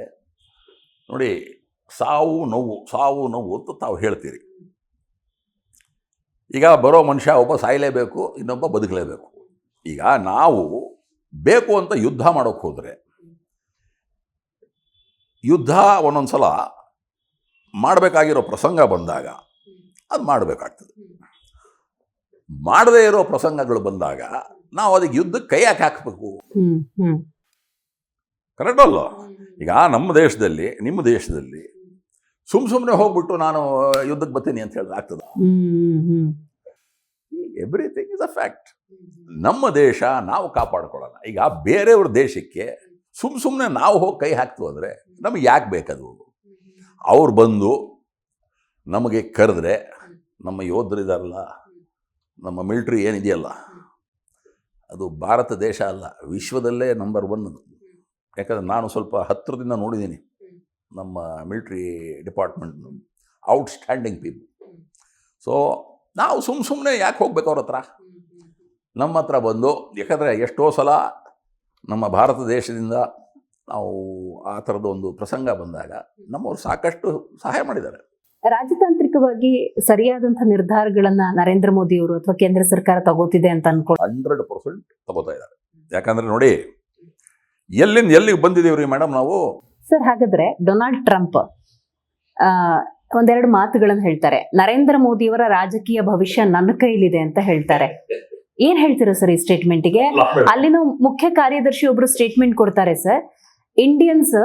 ನೋಡಿ, ಸಾವು ನೋವು ಅಂತ ತಾವು ಹೇಳ್ತೀರಿ. ಈಗ ಬರೋ ಮನುಷ್ಯ ಒಬ್ಬ ಸಾಯಲೇಬೇಕು, ಇನ್ನೊಬ್ಬ ಬದುಕಲೇಬೇಕು. ಈಗ ನಾವು ಬೇಕು ಅಂತ ಯುದ್ಧ ಮಾಡೋಕ್ಕೆ ಹೋದರೆ ಯುದ್ಧ ಒಂದೊಂದು ಸಲ ಮಾಡಬೇಕಾಗಿರೋ ಪ್ರಸಂಗ ಬಂದಾಗ ಅದು ಮಾಡಬೇಕಾಗ್ತದೆ. ಮಾಡದೇ ಇರೋ ಪ್ರಸಂಗಗಳು ಬಂದಾಗ ನಾವು ಅದಕ್ಕೆ ಯುದ್ಧಕ್ಕೆ ಕೈ ಹಾಕಬೇಕು. ಕರೆಕ್ಟ್ ಅಲ್ಲ? ಈಗ ನಮ್ಮ ದೇಶದಲ್ಲಿ, ನಿಮ್ಮ ದೇಶದಲ್ಲಿ ಸುಮ್ಮನೆ ಹೋಗ್ಬಿಟ್ಟು ನಾನು ಯುದ್ಧಕ್ಕೆ ಬರ್ತೀನಿ ಅಂತ ಹೇಳಿದ್ರೆ ಆಗ್ತದ? Everything is a fact. ನಮ್ಮ ದೇಶ ನಾವು ಕಾಪಾಡ್ಕೊಳ್ಳೋಣ. ಈಗ ಬೇರೆಯವ್ರ ದೇಶಕ್ಕೆ ಸುಮ್ಮನೆ ನಾವು ಹೋಗಿ ಕೈ ಹಾಕ್ತು ಅಂದರೆ ನಮಗೆ ಯಾಕೆ ಬೇಕದು? ಅವ್ರು ಬಂದು ನಮಗೆ ಕರೆದ್ರೆ, ನಮ್ಮ ಯೋಧರಿದಾರಲ್ಲ, ನಮ್ಮ ಮಿಲಿಟ್ರಿ ಏನಿದೆಯಲ್ಲ, ಅದು ಭಾರತ ದೇಶ ಅಲ್ಲ, ವಿಶ್ವದಲ್ಲೇ ನಂಬರ್ 1 ಅದು. ಯಾಕಂದರೆ ನಾನು ಸ್ವಲ್ಪ ಹತ್ತಿರದಿಂದ ನೋಡಿದ್ದೀನಿ ನಮ್ಮ military department, outstanding people. So ನಾವು ಸುಮ್ಮನೆ ಯಾಕೆ ಹೋಗ್ಬೇಕು ಅವ್ರ ಹತ್ರ? ನಮ್ಮ ಹತ್ರ ಬಂದು, ಯಾಕಂದರೆ ಎಷ್ಟೋ ಸಲ ನಮ್ಮ ಭಾರತ ದೇಶದಿಂದ ನಾವು ಆ ಥರದ ಒಂದು ಪ್ರಸಂಗ ಬಂದಾಗ ನಮ್ಮವ್ರು ಸಾಕಷ್ಟು ಸಹಾಯ ಮಾಡಿದ್ದಾರೆ. ರಾಜತಾಂತ್ರಿಕವಾಗಿ ಸರಿಯಾದಂತಹ ನಿರ್ಧಾರಗಳನ್ನ ನರೇಂದ್ರ ಮೋದಿ ಅವರು ಅಥವಾ ಕೇಂದ್ರ ಸರ್ಕಾರ ತಗೋತಿದೆ ಅಂತ ಅನ್ಕೊಳ್ಳಿ. 100% ತಗೋತಾ ಇದ್ದಾರೆ. ಯಾಕಂದ್ರೆ ನೋಡಿ, ಎಲ್ಲಿಂದ ಎಲ್ಲಿಗೆ ಬಂದಿದ್ದೀವ್ರಿ ಮೇಡಮ್ ನಾವು. ಸರ್, ಹಾಗಾದ್ರೆ ಡೊನಾಲ್ಡ್ ಟ್ರಂಪ್ ಒಂದೆರಡು ಮಾತುಗಳನ್ನು ಹೇಳ್ತಾರೆ. ನರೇಂದ್ರ ಮೋದಿಯವರ ರಾಜಕೀಯ ಭವಿಷ್ಯ ನನ್ನ ಕೈಲಿದೆ ಅಂತ ಹೇಳ್ತಾರೆ. ಏನ್ ಹೇಳ್ತೀರಾ ಸರ್ ಈ ಸ್ಟೇಟ್ಮೆಂಟ್ಗೆ? ಅಲ್ಲಿನ ಮುಖ್ಯ ಕಾರ್ಯದರ್ಶಿ ಒಬ್ರು ಸ್ಟೇಟ್ಮೆಂಟ್ ಕೊಡ್ತಾರೆ, ಸರ್ ಇಂಡಿಯನ್ಸ್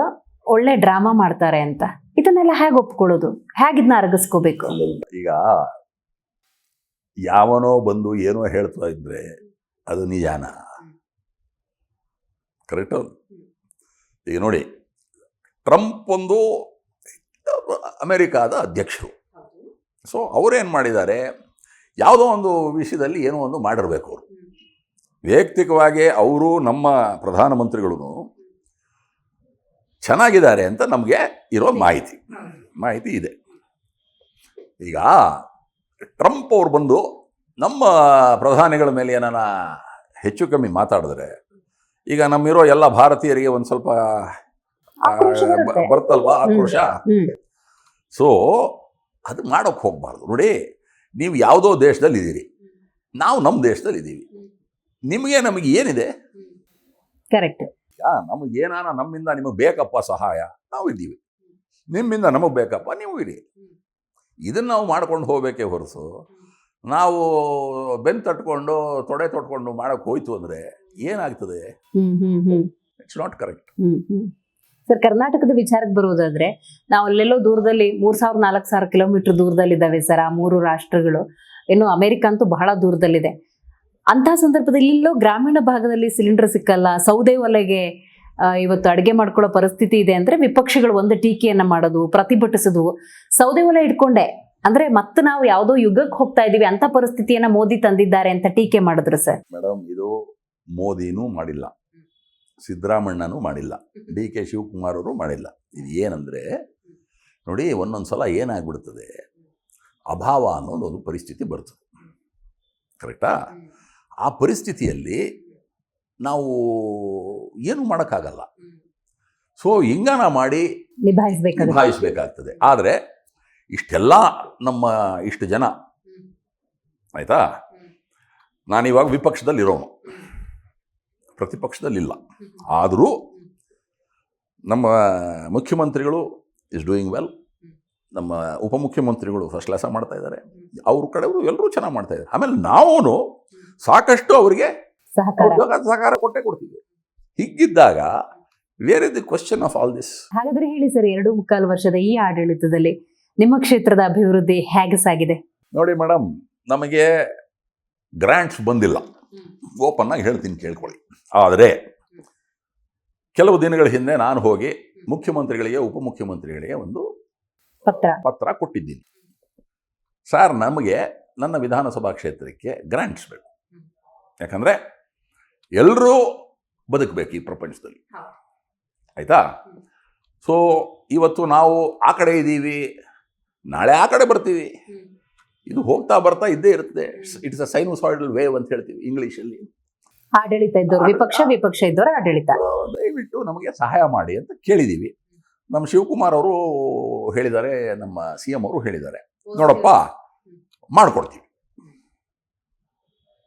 ಒಳ್ಳೆ ಡ್ರಾಮಾ ಮಾಡ್ತಾರೆ ಅಂತ. ಇದನ್ನೆಲ್ಲ ಹೇಗೆ ಒಪ್ಕೊಳ್ಳೋದು? ಹೇಗಿದ್ನ ಅರಗಿಸ್ಕೋಬೇಕು? ಈಗ ಯಾವನೋ ಬಂದು ಏನೋ ಹೇಳ್ತಾ ಇದ್ರೆ ಅದು ನಿಜಾನ? ಕರೆಕ್ಟ್. ಈಗ ನೋಡಿ, ಟ್ರಂಪ್ ಒಂದು ಅಮೆರಿಕಾದ ಅಧ್ಯಕ್ಷರು. ಸೊ ಅವರೇನು ಮಾಡಿದ್ದಾರೆ, ಯಾವುದೋ ಒಂದು ವಿಷಯದಲ್ಲಿ ಏನೋ ಒಂದು ಮಾಡಿರಬೇಕು ಅವರು. ವೈಯಕ್ತಿಕವಾಗಿ ಅವರು ನಮ್ಮ ಪ್ರಧಾನಮಂತ್ರಿಗಳು ಚೆನ್ನಾಗಿದ್ದಾರೆ ಅಂತ ನಮಗೆ ಇರೋ ಮಾಹಿತಿ ಇದೆ. ಈಗ ಟ್ರಂಪ್ ಅವ್ರು ಬಂದು ನಮ್ಮ ಪ್ರಧಾನಿಗಳ ಮೇಲೆ ಏನಾನ ಹೆಚ್ಚು ಕಮ್ಮಿ ಮಾತಾಡಿದ್ರೆ, ಈಗ ನಮ್ಮಿರೋ ಎಲ್ಲ ಭಾರತೀಯರಿಗೆ ಒಂದು ಸ್ವಲ್ಪ ಬರ್ತಲ್ವಾ ಆಕ್ರೋಶ. ಸೊ ಅದು ಮಾಡೋಕ್ಕೆ ಹೋಗ್ಬಾರ್ದು. ನೋಡಿ, ನೀವು ಯಾವುದೋ ದೇಶದಲ್ಲಿ ಇದ್ದೀರಿ, ನಾವು ನಮ್ಮ ದೇಶದಲ್ಲಿ ಇದ್ದೀವಿ. ನಮಗೆ ಏನಿದೆ? ಕರೆಕ್ಟ್. ನಮಗೇನಾನ ನಮ್ಮಿಂದ ನಿಮಗೆ ಬೇಕಪ್ಪ ಸಹಾಯ, ನಾವು ಇದ್ದೀವಿ. ನಿಮ್ಮಿಂದ ನಮಗೆ ಬೇಕಪ್ಪ, ನೀವು ಇರಿ. ಇದನ್ನು ನಾವು ಮಾಡ್ಕೊಂಡು ಹೋಗಬೇಕೇ ಹೊರತು ನಾವು ಬೆನ್ನು ತಟ್ಕೊಂಡು ತೊಡೆ ತೊಟ್ಕೊಂಡು ಮಾಡೋಕ್ಕೆ ಹೋಯ್ತು ಅಂದರೆ ಏನಾಗ್ತದೆ? It's not correct. ಸರ್, ಕರ್ನಾಟಕದ ವಿಚಾರಕ್ಕೆ ಬರೋದಾದ್ರೆ, ನಾವು ಅಲ್ಲೆಲ್ಲೋ ದೂರದಲ್ಲಿ 3000-4000 ಕಿಲೋಮೀಟರ್ ದೂರದಲ್ಲಿದ್ದಾವೆ ಸರ್ ಆ 3 ರಾಷ್ಟ್ರಗಳು. ಇನ್ನು ಅಮೆರಿಕ ಅಂತೂ ಬಹಳ ದೂರದಲ್ಲಿದೆ. ಅಂತ ಸಂದರ್ಭದಲ್ಲಿ ಇಲ್ಲೋ ಗ್ರಾಮೀಣ ಭಾಗದಲ್ಲಿ ಸಿಲಿಂಡರ್ ಸಿಕ್ಕಲ್ಲ, ಸೌದೆ ಒಲೆಗೆ ಇವತ್ತು ಅಡುಗೆ ಮಾಡ್ಕೊಳ್ಳೋ ಪರಿಸ್ಥಿತಿ ಇದೆ ಅಂದ್ರೆ ವಿಪಕ್ಷಗಳು ಒಂದು ಟೀಕೆಯನ್ನ ಮಾಡೋದು, ಪ್ರತಿಭಟಿಸೋದು, ಸೌದೆ ಒಲೆ ಇಟ್ಕೊಂಡೆ ಅಂದ್ರೆ ಮತ್ತೆ ನಾವು ಯಾವುದೋ ಯುಗಕ್ಕೆ ಹೋಗ್ತಾ ಇದೀವಿ ಅಂತ ಪರಿಸ್ಥಿತಿಯನ್ನ ಮೋದಿ ತಂದಿದ್ದಾರೆ ಅಂತ ಟೀಕೆ ಮಾಡಿದ್ರು ಸರ್. ಮೇಡಮ್, ಇದು ಮೋದಿನೂ ಮಾಡಿಲ್ಲ, ಸಿದ್ದರಾಮಣ್ಣನೂ ಮಾಡಿಲ್ಲ, DK ಶಿವಕುಮಾರ್ ಅವರು ಮಾಡಿಲ್ಲ. ಇದು ಏನಂದರೆ ನೋಡಿ, ಒಂದೊಂದು ಸಲ ಏನಾಗ್ಬಿಡ್ತದೆ, ಅಭಾವ ಅನ್ನೋದು ಒಂದು ಪರಿಸ್ಥಿತಿ ಬರ್ತದೆ. ಕರೆಕ್ಟಾ? ಆ ಪರಿಸ್ಥಿತಿಯಲ್ಲಿ ನಾವು ಏನು ಮಾಡೋಕ್ಕಾಗಲ್ಲ. ಸೊ ಹಿಂಗಾನ ಮಾಡಿ ನಿಭಾಯಿಸಬೇಕಾಗ್ತದೆ. ಆದರೆ ಇಷ್ಟೆಲ್ಲ ನಮ್ಮ ಇಷ್ಟು ಜನ ಆಯಿತಾ, ನಾನಿವಾಗ ವಿಪಕ್ಷದಲ್ಲಿರೋನು, ಪ್ರತಿಪಕ್ಷದಲ್ಲಿಲ್ಲ. ಆದರೂ ನಮ್ಮ ಮುಖ್ಯಮಂತ್ರಿಗಳು ಇಸ್ ಡೂಯಿಂಗ್ ವೆಲ್, ನಮ್ಮ ಉಪಮುಖ್ಯಮಂತ್ರಿಗಳು ಫಸ್ಟ್ ಕ್ಲಾಸ ಮಾಡ್ತಾ ಇದ್ದಾರೆ, ಅವ್ರ ಕಡೆಯವರು ಎಲ್ಲರೂ ಚೆನ್ನಾಗಿ ಮಾಡ್ತಾ ಇದ್ದಾರೆ. ಆಮೇಲೆ ನಾವು ಸಾಕಷ್ಟು ಅವರಿಗೆ ಸಹಕಾರ ಕೊಡ್ತೀವಿ. ಹೀಗಿದ್ದಾಗ where is the question of all this? ಹಾಗಾದ್ರೆ ಹೇಳಿ ಸರ್, 2.25 ವರ್ಷದ ಈ ಆಡಳಿತದಲ್ಲಿ ನಿಮ್ಮ ಕ್ಷೇತ್ರದ ಅಭಿವೃದ್ಧಿ ಹೇಗೆ ಸಾಗಿದೆ? ನೋಡಿ ಮೇಡಮ್, ನಮಗೆ ಗ್ರಾಂಟ್ಸ್ ಬಂದಿಲ್ಲ, ಓಪನ್ ಆಗಿ ಹೇಳ್ತೀನಿ, ಕೇಳ್ಕೊಳ್ಳಿ. ಆದರೆ ಕೆಲವು ದಿನಗಳ ಹಿಂದೆ ನಾನು ಹೋಗಿ ಮುಖ್ಯಮಂತ್ರಿಗಳಿಗೆ ಉಪಮುಖ್ಯಮಂತ್ರಿಗಳಿಗೆ ಒಂದು ಪತ್ರ ಕೊಟ್ಟಿದ್ದೀನಿ. ಸರ್, ನಮಗೆ ನನ್ನ ವಿಧಾನಸಭಾ ಕ್ಷೇತ್ರಕ್ಕೆ ಗ್ರಾಂಟ್ಸ್ ಬೇಕು. ಯಾಕಂದರೆ ಎಲ್ಲರೂ ಬದುಕಬೇಕು ಈ ಪ್ರಪಂಚದಲ್ಲಿ, ಆಯಿತಾ? ಸೊ ಇವತ್ತು ನಾವು ಆ ಕಡೆ ಇದ್ದೀವಿ, ನಾಳೆ ಆ ಕಡೆ ಬರ್ತೀವಿ. ಇದು ಹೋಗ್ತಾ ಬರ್ತಾ ಇದ್ದೇ ಇರುತ್ತೆ. ಇಟ್ಸ್ ಅ ಸೈನುಸಾಯ್ಡಲ್ ವೇವ್ ಅಂತ ಹೇಳ್ತೀವಿ ಇಂಗ್ಲೀಷಲ್ಲಿ. ಆಡಳಿತ ಇದ್ದವರು ವಿಪಕ್ಷ ಇದ್ದವರು ಆಡಳಿತ. ದಯವಿಟ್ಟು ನಮಗೆ ಸಹಾಯ ಮಾಡಿ ಅಂತ ಕೇಳಿದ್ದೀವಿ. ನಮ್ಮ ಶಿವಕುಮಾರ್ ಅವರು ಹೇಳಿದ್ದಾರೆ, ನಮ್ಮ CM ಅವರು ಹೇಳಿದ್ದಾರೆ, ನೋಡಪ್ಪ ಮಾಡಿಕೊಡ್ತೀವಿ.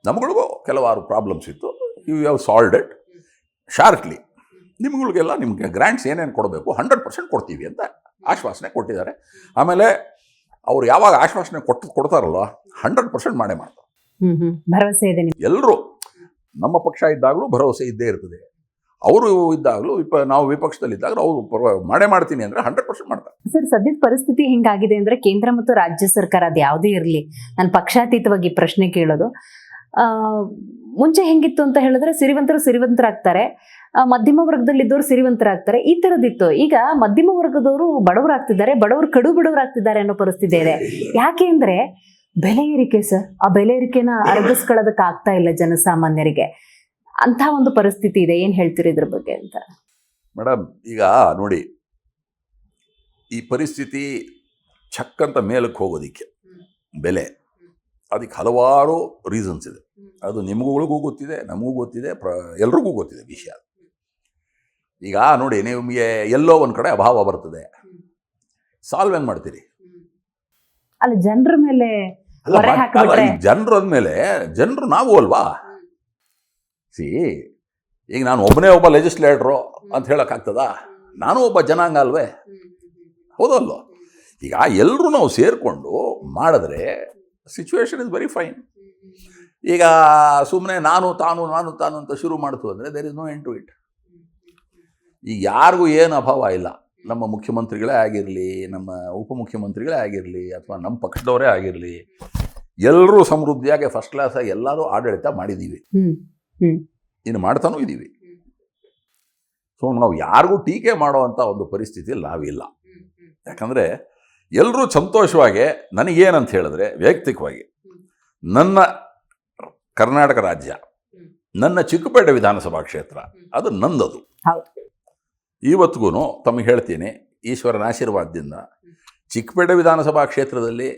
ನಮಗಳಿಗೂ ಕೆಲವಾರು ಪ್ರಾಬ್ಲಮ್ಸ್ ಇತ್ತು, you have solved it shortly. ನಿಮ್ಗಳಿಗೆಲ್ಲ ನಿಮಗೆ ಗ್ರಾಂಟ್ಸ್ ಏನೇನು ಕೊಡಬೇಕು 100% ಕೊಡ್ತೀವಿ ಅಂತ ಆಶ್ವಾಸನೆ ಕೊಟ್ಟಿದ್ದಾರೆ. ಆಮೇಲೆ ಅವ್ರು ಯಾವಾಗ ಆಶ್ವಾಸನೆ ಕೊಡ್ತಾರಲ್ಲ 100% ಮಾಡೇ ಮಾಡ್ತಾರೆ. ಭರವಸೆ ಇದೆ. ಎಲ್ಲರೂ ನಮ್ಮ ಪಕ್ಷ ಇದ್ದಾಗಲೂ ಭರವಸೆ ಇದ್ದೇ ಇರ್ತದೆ, ಅವರು ಇದ್ದಾಗಲೂ ನಾವು ವಿಪಕ್ಷದಲ್ಲಿದ್ದಾಗ ಅವರು ಮಾಡೇ ಮಾಡ್ತೀನಿ ಅಂದರೆ 100% ಮಾಡ್ತಾರೆ. ಸರ್, ಸದ್ಯದ ಪರಿಸ್ಥಿತಿ ಹಿಂಗಾಗಿದೆ ಅಂದರೆ ಕೇಂದ್ರ ಮತ್ತು ರಾಜ್ಯ ಸರ್ಕಾರ ಅದು ಯಾವುದೇ ಇರಲಿ, ನಾನು ಪಕ್ಷಾತೀತವಾಗಿ ಪ್ರಶ್ನೆ ಕೇಳೋದು, ಮುಂಚೆ ಹೆಂಗಿತ್ತು ಅಂತ ಹೇಳಿದ್ರೆ ಸಿರಿವಂತರಾಗ್ತಾರೆ, ಮಧ್ಯಮ ವರ್ಗದಲ್ಲಿದ್ದವರು ಸಿರಿವಂತರಾಗ್ತಾರೆ, ಈ ಥರದಿತ್ತು. ಈಗ ಮಧ್ಯಮ ವರ್ಗದವರು ಬಡವರಾಗ್ತಿದ್ದಾರೆ, ಬಡವರು ಕಡು ಬಡವರಾಗ್ತಿದ್ದಾರೆ ಅನ್ನೋ ಪರಿಸ್ಥಿತಿ ಇದೆ. ಯಾಕೆ ಅಂದರೆ ಬೆಲೆ ಏರಿಕೆ ಸರ್. ಆ ಬೆಲೆ ಏರಿಕೆನ ಅರಗಿಸ್ಕೊಳ್ಳೋದಕ್ಕೆ ಆಗ್ತಾ ಇಲ್ಲ ಜನಸಾಮಾನ್ಯರಿಗೆ. ಅಂತ ಒಂದು ಪರಿಸ್ಥಿತಿ ಇದೆ. ಏನು ಹೇಳ್ತೀರಿ ಇದ್ರ ಬಗ್ಗೆ ಅಂತ? ಮೇಡಮ್, ಈಗ ನೋಡಿ, ಈ ಪರಿಸ್ಥಿತಿ ಚಕ್ಕಂತ ಮೇಲಕ್ಕೆ ಹೋಗೋದಿಕ್ಕೆ ಬೆಲೆ, ಅದಕ್ಕೆ ಹಲವಾರು ರೀಸನ್ಸ್ ಇದೆ. ಅದು ನಿಮಗಳಿಗೂ ಗೊತ್ತಿದೆ, ನಮಗೂ ಗೊತ್ತಿದೆ, ಎಲ್ರಿಗೂ ಗೊತ್ತಿದೆ ವಿಷಯ. ಈಗ ನೋಡಿ, ನಿಮಗೆ ಎಲ್ಲೋ ಒಂದು ಕಡೆ ಅಭಾವ ಬರ್ತದೆ, ಸಾಲ್ವ್ ಏನು ಮಾಡ್ತೀರಿ? ಅಲ್ಲ ಜನರ ಮೇಲೆ ಹೊರೆ ಹಾಕಿಬಿಟ್ರೆ ಜನರು ಅಂದಮೇಲೆ ಜನರು ನಾವು ಅಲ್ವಾ. ಸಿ ಈಗ ನಾನು ಒಬ್ಬನೇ ಒಬ್ಬ ಲೆಜಿಸ್ಲೇಟ್ರು ಅಂತ ಹೇಳೋಕ್ಕಾಗ್ತದ? ನಾನು ಒಬ್ಬ ಜನಾಂಗ ಅಲ್ವೇ, ಹೌದಲ್ವ? ಈಗ ಎಲ್ಲರೂ ನಾವು ಸೇರಿಕೊಂಡು ಮಾಡಿದ್ರೆ ಸಿಚುವೇಶನ್ ಇಸ್ ವೆರಿ ಫೈನ್. ಈಗ ಸುಮ್ಮನೆ ನಾನು ತಾನು ಅಂತ ಶುರು ಮಾಡ್ತು ಅಂದರೆ there is no end to it. ಈಗ ಯಾರಿಗೂ ಏನು ಅಭಾವ ಇಲ್ಲ. ನಮ್ಮ ಮುಖ್ಯಮಂತ್ರಿಗಳೇ ಆಗಿರಲಿ, ನಮ್ಮ ಉಪಮುಖ್ಯಮಂತ್ರಿಗಳೇ ಆಗಿರಲಿ, ಅಥವಾ ನಮ್ಮ ಪಕ್ಷದವರೇ ಆಗಿರಲಿ, ಎಲ್ಲರೂ ಸಮೃದ್ಧಿಯಾಗಿ ಫಸ್ಟ್ ಕ್ಲಾಸಾಗಿ ಎಲ್ಲರೂ ಆಡಳಿತ ಮಾಡಿದ್ದೀವಿ, ಇನ್ನು ಮಾಡ್ತಾನೂ ಇದ್ದೀವಿ. ಸೊ ನಾವು ಯಾರಿಗೂ ಟೀಕೆ ಮಾಡುವಂಥ ಒಂದು ಪರಿಸ್ಥಿತಿಯಲ್ಲಿ ನಾವಿಲ್ಲ. ಯಾಕಂದರೆ ಎಲ್ಲರೂ ಸಂತೋಷವಾಗಿ, ನನಗೇನಂತ ಹೇಳಿದ್ರೆ ವೈಯಕ್ತಿಕವಾಗಿ ನನ್ನ ಕರ್ನಾಟಕ ರಾಜ್ಯ, ನನ್ನ ಚಿಕ್ಕಪೇಟೆ ವಿಧಾನಸಭಾ ಕ್ಷೇತ್ರ, ಅದು ನಂದದು. ಇವತ್ತಿಗೂ ತಮಗೆ ಹೇಳ್ತೀನಿ, ಈಶ್ವರನ ಆಶೀರ್ವಾದದಿಂದ ಚಿಕ್ಕಪೇಟೆ ವಿಧಾನಸಭಾ ಕ್ಷೇತ್ರದಲ್ಲಿ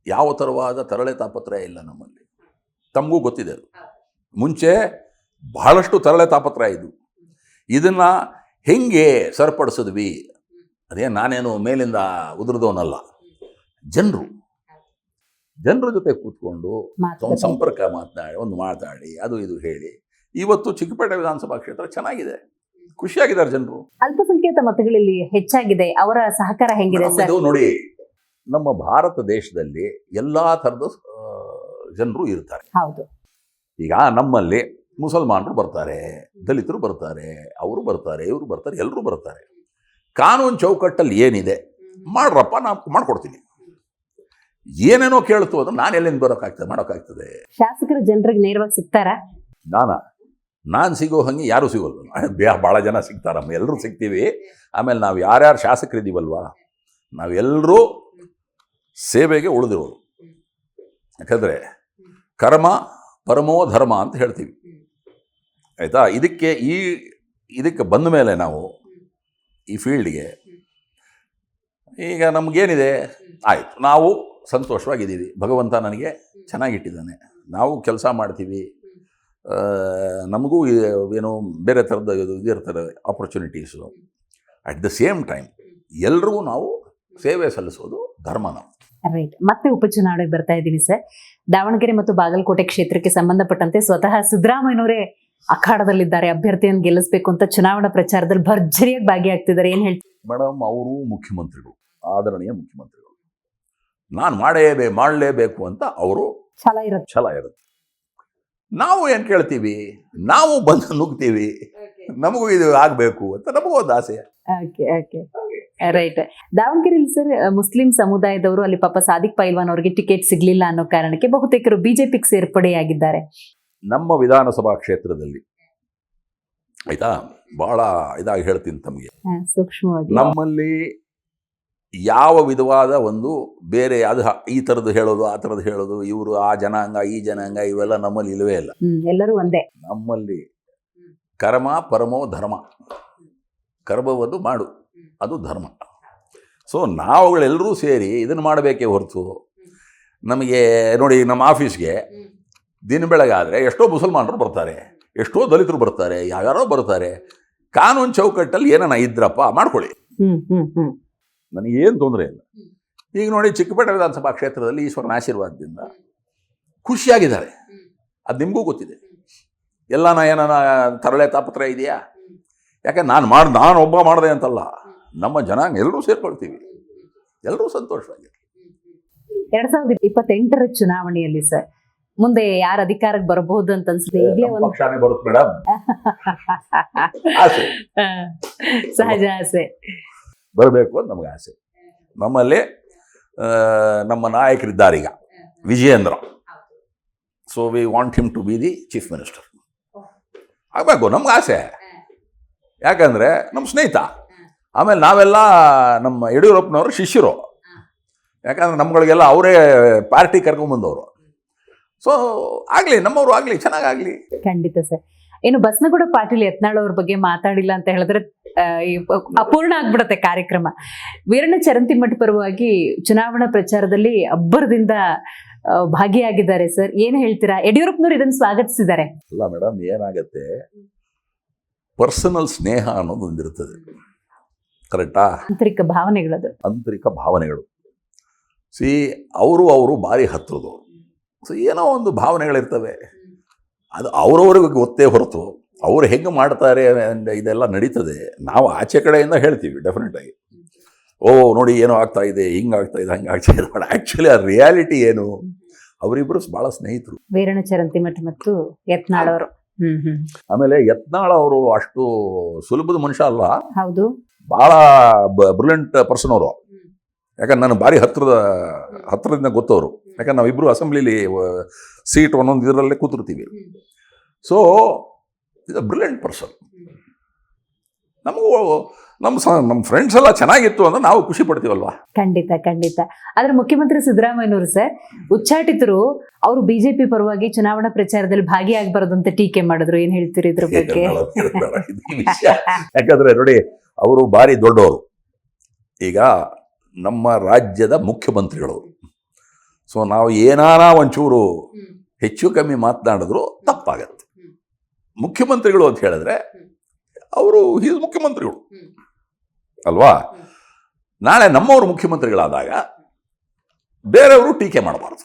ಯಾವ ಥರವಾದ ತರಳೆ ತಾಪತ್ರಯ ಇಲ್ಲ ನಮ್ಮಲ್ಲಿ. ತಮಗೂ ಗೊತ್ತಿದೆ ಅದು. ಮುಂಚೆ ಬಹಳಷ್ಟು ತರಳೆ ತಾಪತ್ರಯ ಇದ್ದು, ಇದನ್ನು ಹೆಂಗೆ ಸರಿಪಡಿಸಿದ್ವಿ, ಅದೇ ನಾನೇನು ಮೇಲಿಂದ ಉದುರಿದವನಲ್ಲ. ಜನರ ಜೊತೆ ಕೂತ್ಕೊಂಡು ಒಂದು ಸಂಪರ್ಕ ಮಾತಾಡಿ ಅದು ಇದು ಹೇಳಿ ಇವತ್ತು ಚಿಕ್ಕಪೇಟೆ ವಿಧಾನಸಭಾ ಕ್ಷೇತ್ರ ಚೆನ್ನಾಗಿದೆ, ಖುಷಿಯಾಗಿದ್ದಾರೆ ಜನರು. ಅಲ್ಪಸಂಖ್ಯಾತ ಮತಗಳಲ್ಲಿ ಹೆಚ್ಚಾಗಿದೆ, ಅವರ ಸಹಕಾರ ಹೆಂಗಿದೆ ಸರ್? ಇದು ನೋಡಿ, ನಮ್ಮ ಭಾರತ ದೇಶದಲ್ಲಿ ಎಲ್ಲಾ ಥರದ ಜನರು ಇರ್ತಾರೆ. ಹೌದು. ಈಗ ನಮ್ಮಲ್ಲಿ ಮುಸಲ್ಮಾನರು ಬರ್ತಾರೆ, ದಲಿತರು ಬರ್ತಾರೆ, ಅವರು ಬರ್ತಾರೆ, ಇವರು ಬರ್ತಾರೆ, ಎಲ್ಲರೂ ಬರ್ತಾರೆ. ಕಾನೂನು ಚೌಕಟ್ಟಲ್ಲಿ ಏನಿದೆ ಮಾಡ್ರಪ್ಪ, ನಾನು ಮಾಡ್ಕೊಡ್ತೀನಿ. ಏನೇನೋ ಕೇಳ್ತು ಅಂದ್ರೆ ನಾನು ಎಲ್ಲಿಂದ ಮಾಡೋಕ್ಕಾಗ್ತದೆ? ಶಾಸಕರು ಜನರಿಗೆ ನೇರವಾಗಿ ಸಿಗ್ತಾರಾ? ನಾನು ಸಿಗೋ ಹಂಗೆ ಯಾರೂ ಸಿಗೋಲ್ವ, ಭಾಳ ಜನ ಸಿಗ್ತಾರಮ್ಮ, ಎಲ್ಲರೂ ಸಿಗ್ತೀವಿ. ಆಮೇಲೆ ನಾವು ಯಾರ್ಯಾರು ಶಾಸಕರಿದ್ದೀವಲ್ವ, ನಾವೆಲ್ಲರೂ ಸೇವೆಗೆ ಉಳಿದಿರೋರು. ಯಾಕಂದರೆ ಕರ್ಮ ಪರಮೋ ಧರ್ಮ ಅಂತ ಹೇಳ್ತೀವಿ, ಆಯಿತಾ? ಇದಕ್ಕೆ ಬಂದ ಮೇಲೆ ನಾವು ಈ ಫೀಲ್ಡ್ಗೆ ಈಗ ನಮಗೇನಿದೆ, ಆಯಿತು, ನಾವು ಸಂತೋಷವಾಗಿದ್ದೀವಿ, ಭಗವಂತ ನನಗೆ ಚೆನ್ನಾಗಿಟ್ಟಿದ್ದಾನೆ, ನಾವು ಕೆಲಸ ಮಾಡ್ತೀವಿ, ನಮಗೂ ಏನೋ ಬೇರೆ ಥರದ ಇದಿರ್ತಾರೆ opportunities. At the same time ಎಲ್ರಿಗೂ ನಾವು ಸೇವೆ ಸಲ್ಲಿಸೋದು ಧರ್ಮ ನಾವು. ರೈಟ್. ಮತ್ತೆ ಉಪಚುನಾವಣೆಗೆ ಬರ್ತಾ ಇದ್ದೀನಿ ಸರ್. ದಾವಣಗೆರೆ ಮತ್ತು ಬಾಗಲಕೋಟೆ ಕ್ಷೇತ್ರಕ್ಕೆ ಸಂಬಂಧಪಟ್ಟಂತೆ ಸ್ವತಃ ಸಿದ್ದರಾಮಯ್ಯನವರೇ ಅಖಾಡದಲ್ಲಿದ್ದಾರೆ. ಅಭ್ಯರ್ಥಿಯನ್ನು ಗೆಲ್ಲಿಸಬೇಕು ಅಂತ ಚುನಾವಣಾ ಪ್ರಚಾರದಲ್ಲಿ ಭರ್ಜರಿಯಾಗಿ ಭಾಗಿಯಾಗ್ತಿದ್ದಾರೆ. ಏನು ಹೇಳ್ತೀವಿ ಮೇಡಮ್? ಅವರು ಮುಖ್ಯಮಂತ್ರಿಗಳು, ಆದರಣೀಯ ಮುಖ್ಯಮಂತ್ರಿಗಳು. ನಾನು ಮಾಡಲೇಬೇಕು ಅಂತ ಅವರು ಛಲ ಇರುತ್ತೆ. ನಾವು ಏನು ಕೇಳ್ತೀವಿ? ನಾವು ಬಂದು ನುಗ್ತೀವಿ, ನಮಗೂ ಇದು ಆಗಬೇಕು ಅಂತ ನಮಗೂ ಒಂದು ಆಸೆ. ರೈಟ್. ದಾವಣಗೆರೆಯಲ್ಲಿ ಸರ್ ಮುಸ್ಲಿಂ ಸಮುದಾಯದವರು ಅಲ್ಲಿ ಪಾಪ ಸಾದಿಕ್ ಪೈಲ್ವಾನ್ ಅವರಿಗೆ ಟಿಕೆಟ್ ಸಿಗ್ಲಿಲ್ಲ ಅನ್ನೋ ಕಾರಣಕ್ಕೆ ಬಹುತೇಕರು ಬಿಜೆಪಿಗೆ ಸೇರ್ಪಡೆಯಾಗಿದ್ದಾರೆ. ನಮ್ಮ ವಿಧಾನಸಭಾ ಕ್ಷೇತ್ರದಲ್ಲಿ ಆಯ್ತಾ, ಬಹಳ ಇದಾಗಿ ಹೇಳ್ತೀನಿ ತಮಗೆ, ಸೂಕ್ಷ್ಮವಾಗಿ ನಮ್ಮಲ್ಲಿ ಯಾವ ವಿಧವಾದ ಒಂದು ಬೇರೆ ಅದು ಈ ಥರದ್ದು ಹೇಳೋದು ಆ ಥರದ್ದು ಹೇಳೋದು, ಇವರು ಆ ಜನಾಂಗ ಈ ಜನಾಂಗ ಇವೆಲ್ಲ ನಮ್ಮಲ್ಲಿ ಇಲ್ಲವೇ ಇಲ್ಲ. ಎಲ್ಲರೂ ಒಂದೇ. ನಮ್ಮಲ್ಲಿ ಕರ್ಮ ಪರಮೋ ಧರ್ಮ, ಕರ್ಮವನ್ನು ಮಾಡು, ಅದು ಧರ್ಮ. ಸೊ ನಾವುಗಳೆಲ್ಲರೂ ಸೇರಿ ಇದನ್ನು ಮಾಡಬೇಕೇ ಹೊರತು, ನಮಗೆ ನೋಡಿ ನಮ್ಮ ಆಫೀಸ್ಗೆ ದಿನ ಬೆಳಗಾದರೆ ಎಷ್ಟೋ ಮುಸಲ್ಮಾನರು ಬರ್ತಾರೆ, ಎಷ್ಟೋ ದಲಿತರು ಬರ್ತಾರೆ, ಯಾರ್ಯಾರೋ ಬರ್ತಾರೆ. ಕಾನೂನು ಚೌಕಟ್ಟಲ್ಲಿ ಏನನ್ನ ಇದ್ರಪ್ಪ ಮಾಡ್ಕೊಳ್ಳಿ, ನನಗೇನು ತೊಂದರೆ ಇಲ್ಲ. ಈಗ ನೋಡಿ ಚಿಕ್ಕಪೇಟೆ ವಿಧಾನಸಭಾ ಕ್ಷೇತ್ರದಲ್ಲಿ ಈಶ್ವರನ ಆಶೀರ್ವಾದದಿಂದ ಖುಷಿಯಾಗಿದ್ದಾರೆ, ಅದು ನಿಮಗೂ ಗೊತ್ತಿದೆ. ಎಲ್ಲನ ಏನಾನ ತರಳೆ ತಾಪತ್ರ ಇದೆಯಾ? ಯಾಕೆ ನಾನು ಒಬ್ಬ ಮಾಡಿದೆ ಅಂತಲ್ಲ, ನಮ್ಮ ಜನಾಂಗ ಎಲ್ಲರೂ ಸೇರ್ಕೊಳ್ತೀವಿ, ಎಲ್ಲರೂ ಸಂತೋಷವಾಗಿ. 2028 ಚುನಾವಣೆಯಲ್ಲಿ ಸರ್ ಮುಂದೆ ಯಾರು ಅಧಿಕಾರಕ್ಕೆ ಬರಬಹುದು ಅಂತ ಅನ್ಸುತ್ತೆ? ಈಗಲೇ ಒಂದು ಪಕ್ಷನೇ ಬರುತ್ತೆ ಮೇಡಮ್, ಆಸೆ, ಸಹಜ ಆಸೆ ಬರಬೇಕು ಅಂತ ನಮಗೆ ಆಸೆ. ನಮ್ಮಲ್ಲಿ ನಮ್ಮ ನಾಯಕರಿದ್ದಾರೆ ಈಗ Vijayendra. So we want him to be the chief minister ಆಗಬೇಕು, ನಮ್ಗೆ ಆಸೆ. ಯಾಕಂದರೆ ನಮ್ಮ ಸ್ನೇಹಿತ, ಆಮೇಲೆ ನಾವೆಲ್ಲ ನಮ್ಮ ಯಡಿಯೂರಪ್ಪನವರು ಶಿಷ್ಯರು. ಯಾಕಂದರೆ ನಮ್ಗಳಿಗೆಲ್ಲ ಅವರೇ ಪಾರ್ಟಿ ಕರ್ಕೊಂಬಂದವರು. ಸೊ ಆಗಲಿ, ನಮ್ಮವರು ಆಗಲಿ, ಚೆನ್ನಾಗಾಗಲಿ. ಖಂಡಿತ ಸರ್. ಏನು ಬಸನಗೌಡ ಪಾಟೀಲ್ ಯತ್ನಾಳ್ ಅವ್ರ ಬಗ್ಗೆ ಮಾತಾಡಿಲ್ಲ ಅಂತ ಹೇಳಿದ್ರೆ ಅಪೂರ್ಣ ಆಗ್ಬಿಡುತ್ತೆ ಕಾರ್ಯಕ್ರಮ. ವೀರಣ್ಣ ಚರಂತಿಮಠ ಪರವಾಗಿ ಚುನಾವಣಾ ಪ್ರಚಾರದಲ್ಲಿ ಅಬ್ಬರದಿಂದ ಭಾಗಿಯಾಗಿದ್ದಾರೆ ಸರ್, ಏನು ಹೇಳ್ತೀರಾ? ಯಡಿಯೂರಪ್ಪನವರು ಇದನ್ನು ಸ್ವಾಗತಿಸಿದ್ದಾರೆ. ಅಲ್ಲ ಮೇಡಮ್, ಏನಾಗತ್ತೆ, ಪರ್ಸನಲ್ ಸ್ನೇಹ ಅನ್ನೋದು ಒಂದಿರ್ತದೆ, ಕರೆಕ್ಟಾ? ಆಂತರಿಕ ಭಾವನೆಗಳದು, ಆಂತರಿಕ ಭಾವನೆಗಳು. ಸಿ ಅವರು ಭಾರಿ ಹತ್ತಿರದವರು. ಸೊ ಏನೋ ಒಂದು ಭಾವನೆಗಳಿರ್ತವೆ, ಅದು ಅವರವ್ರಿಗೆ ಗೊತ್ತೇ ಹೊರತು ಅವ್ರು ಹೆಂಗೆ ಮಾಡ್ತಾರೆ ಇದೆಲ್ಲ ನಡೀತದೆ. ನಾವು ಆಚೆ ಕಡೆಯಿಂದ ಹೇಳ್ತೀವಿ ಡೆಫಿನೆಟಾಗಿ, ಓ ನೋಡಿ ಏನೋ ಆಗ್ತಾ ಇದೆ, ಹಿಂಗಾಗ್ತಾ ಇದೆ, ಹಂಗೆ ಆಗ್ತಾ ಇದೆ. ಬಟ್ ಆ್ಯಕ್ಚುಲಿ ಆ ರಿಯಾಲಿಟಿ ಏನು, ಅವರಿಬ್ಬರು ಭಾಳ ಸ್ನೇಹಿತರು. ವೀರಣ್ಣ ಚರಂತಿಮಠ ಮತ್ತು ಯತ್ನಾಳ್ ಅವರು. ಆಮೇಲೆ ಯತ್ನಾಳ್ ಅವರು ಅಷ್ಟು ಸುಲಭದ ಮನುಷ್ಯ ಅಲ್ಲ, ಹೌದು, ಭಾಳ ಬ್ರಿಲಿಯಂಟ್ ಪರ್ಸನ್ ಅವರು. ಯಾಕಂದ್ರೆ ನಾನು ಭಾರಿ ಹತ್ತಿರದಿಂದ ಗೊತ್ತವರು. ಯಾಕಂದ್ರೆ ನಾವಿಬ್ಬರು ಅಸೆಂಬ್ಲಿಲಿ ಸೀಟ್ ಒಂದೊಂದು ಇದರಲ್ಲೇ ಕೂತಿರ್ತೀವಿ. ಸೊ ಇದು ಬ್ರಿಲಿಯಂಟ್ ಪರ್ಸನ್. ನಮಗೂ ನಮ್ಮ ಫ್ರೆಂಡ್ಸ್ ಎಲ್ಲ ಚೆನ್ನಾಗಿತ್ತು ಅಂದ್ರೆ ನಾವು ಖುಷಿ ಪಡ್ತೀವಲ್ವಾ. ಖಂಡಿತ ಖಂಡಿತ. ಆದ್ರೆ ಮುಖ್ಯಮಂತ್ರಿ ಸಿದ್ದರಾಮಯ್ಯನವರು ಸರ್ ಉಚ್ಚಾಟಿತರು ಅವರು ಬಿಜೆಪಿ ಪರವಾಗಿ ಚುನಾವಣಾ ಪ್ರಚಾರದಲ್ಲಿ ಭಾಗಿಯಾಗಬಾರದು ಅಂತ ಟೀಕೆ ಮಾಡಿದ್ರು. ಏನ್ ಹೇಳ್ತೀರಿ ಇದ್ರ ಬಗ್ಗೆ? ಯಾಕಂದ್ರೆ ನೋಡಿ, ಅವರು ಭಾರಿ ದೊಡ್ಡವರು, ಈಗ ನಮ್ಮ ರಾಜ್ಯದ ಮುಖ್ಯಮಂತ್ರಿಗಳು. ಸೊ ನಾವು ಏನಾರ ಒಂಚೂರು ಹೆಚ್ಚು ಕಮ್ಮಿ ಮಾತನಾಡಿದ್ರು ತಪ್ಪಾಗತ್ತೆ. ಮುಖ್ಯಮಂತ್ರಿಗಳು ಅಂತ ಹೇಳಿದ್ರೆ ಅವರು ಮುಖ್ಯಮಂತ್ರಿಗಳು ಅಲ್ವಾ. ನಾಳೆ ನಮ್ಮವರು ಮುಖ್ಯಮಂತ್ರಿಗಳಾದಾಗ ಬೇರೆಯವರು ಟೀಕೆ ಮಾಡಬಾರ್ದು,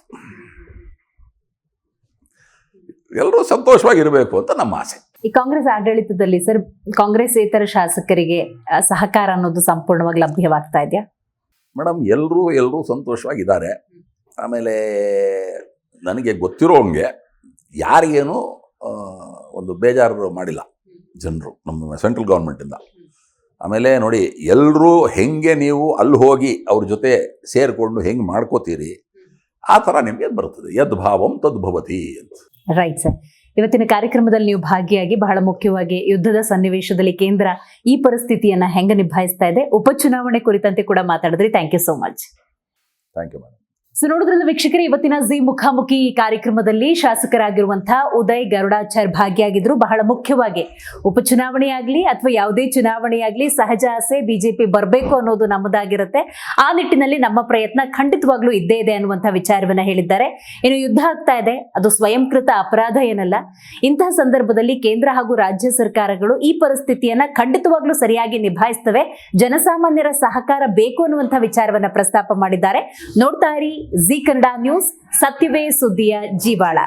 ಎಲ್ಲರೂ ಸಂತೋಷವಾಗಿರಬೇಕು ಅಂತ ನಮ್ಮ ಆಸೆ. ಈ ಕಾಂಗ್ರೆಸ್ ಆಡಳಿತದಲ್ಲಿ ಸರ್ ಕಾಂಗ್ರೆಸ್ಸೇತರ ಶಾಸಕರಿಗೆ ಸಹಕಾರ ಅನ್ನೋದು ಸಂಪೂರ್ಣವಾಗಿ ಲಭ್ಯವಾಗ್ತಾ ಇದೆಯಾ? ಮೇಡಮ್, ಎಲ್ಲರೂ ಸಂತೋಷವಾಗಿದ್ದಾರೆ. ಆಮೇಲೆ ನನಗೆ ಗೊತ್ತಿರೋಂಗೆ ಯಾರಿಗೇನು ಒಂದು ಬೇಜಾರು ಮಾಡಿಲ್ಲ ಜನರು ನಮ್ಮ ಸೆಂಟ್ರಲ್ ಗೌರ್ಮೆಂಟಿಂದ. ಆಮೇಲೆ ನೋಡಿ, ಎಲ್ಲರೂ ಹೆಂಗೆ ನೀವು ಅಲ್ಲಿ ಹೋಗಿ ಅವ್ರ ಜೊತೆ ಸೇರಿಕೊಂಡು ಹೆಂಗೆ ಮಾಡ್ಕೋತೀರಿ ಆ ಥರ ನಿಮಗೆ ಬರ್ತದೆ. ಯದ್ಭಾವಂ ತದ್ಭವತಿ ಅಂತ. Right sir. ಇವತ್ತಿನ ಕಾರ್ಯಕ್ರಮದಲ್ಲಿ ನೀವು ಭಾಗಿಯಾಗಿ ಬಹಳ ಮುಖ್ಯವಾಗಿ ಯುದ್ಧದ ಸನ್ನಿವೇಶದಲ್ಲಿ ಕೇಂದ್ರ ಈ ಪರಿಸ್ಥಿತಿಯನ್ನ ಹೆಂಗೆ ನಿಭಾಯಿಸ್ತಾ ಇದೆ, ಉಪಚುನಾವಣೆ ಕುರಿತಂತೆ ಕೂಡ ಮಾತಾಡಿದ್ರಿ. Thank you so much. Thank you madam. So ನೋಡಿದ್ರಲ್ಲ ವೀಕ್ಷಕರೇ, ಇವತ್ತಿನ ಜಿ ಮುಖಾಮುಖಿ ಕಾರ್ಯಕ್ರಮದಲ್ಲಿ ಶಾಸಕರಾಗಿರುವಂತಹ ಉದಯ್ ಗರುಡಾಚಾರ್ ಭಾಗಿಯಾಗಿದ್ರು. ಬಹಳ ಮುಖ್ಯವಾಗಿ ಉಪಚುನಾವಣೆ ಆಗ್ಲಿ ಅಥವಾ ಯಾವುದೇ ಚುನಾವಣೆ ಆಗ್ಲಿ ಸಹಜ ಆಸೆ ಬಿಜೆಪಿ ಬರಬೇಕು ಅನ್ನೋದು ನಮ್ಮದಾಗಿರುತ್ತೆ. ಆ ನಿಟ್ಟಿನಲ್ಲಿ ನಮ್ಮ ಪ್ರಯತ್ನ ಖಂಡಿತವಾಗ್ಲೂ ಇದ್ದೇ ಇದೆ ಅನ್ನುವಂತಹ ವಿಚಾರವನ್ನ ಹೇಳಿದ್ದಾರೆ. ಇನ್ನು ಯುದ್ಧ ಆಗ್ತಾ ಇದೆ, ಅದು ಸ್ವಯಂಕೃತ ಅಪರಾಧ ಏನಲ್ಲ. ಇಂತಹ ಸಂದರ್ಭದಲ್ಲಿ ಕೇಂದ್ರ ಹಾಗೂ ರಾಜ್ಯ ಸರ್ಕಾರಗಳು ಈ ಪರಿಸ್ಥಿತಿಯನ್ನ ಖಂಡಿತವಾಗ್ಲೂ ಸರಿಯಾಗಿ ನಿಭಾಯಿಸ್ತವೆ. ಜನಸಾಮಾನ್ಯರ ಸಹಕಾರ ಬೇಕು ಅನ್ನುವಂತಹ ವಿಚಾರವನ್ನ ಪ್ರಸ್ತಾಪ ಮಾಡಿದ್ದಾರೆ. ನೋಡ್ತಾ ಇರಿ ಜಿ ಕನ್ನಡ ನ್ಯೂಸ್, ಸತ್ಯವೇ ಸುದ್ದಿಯ ಜೀವಾಳ.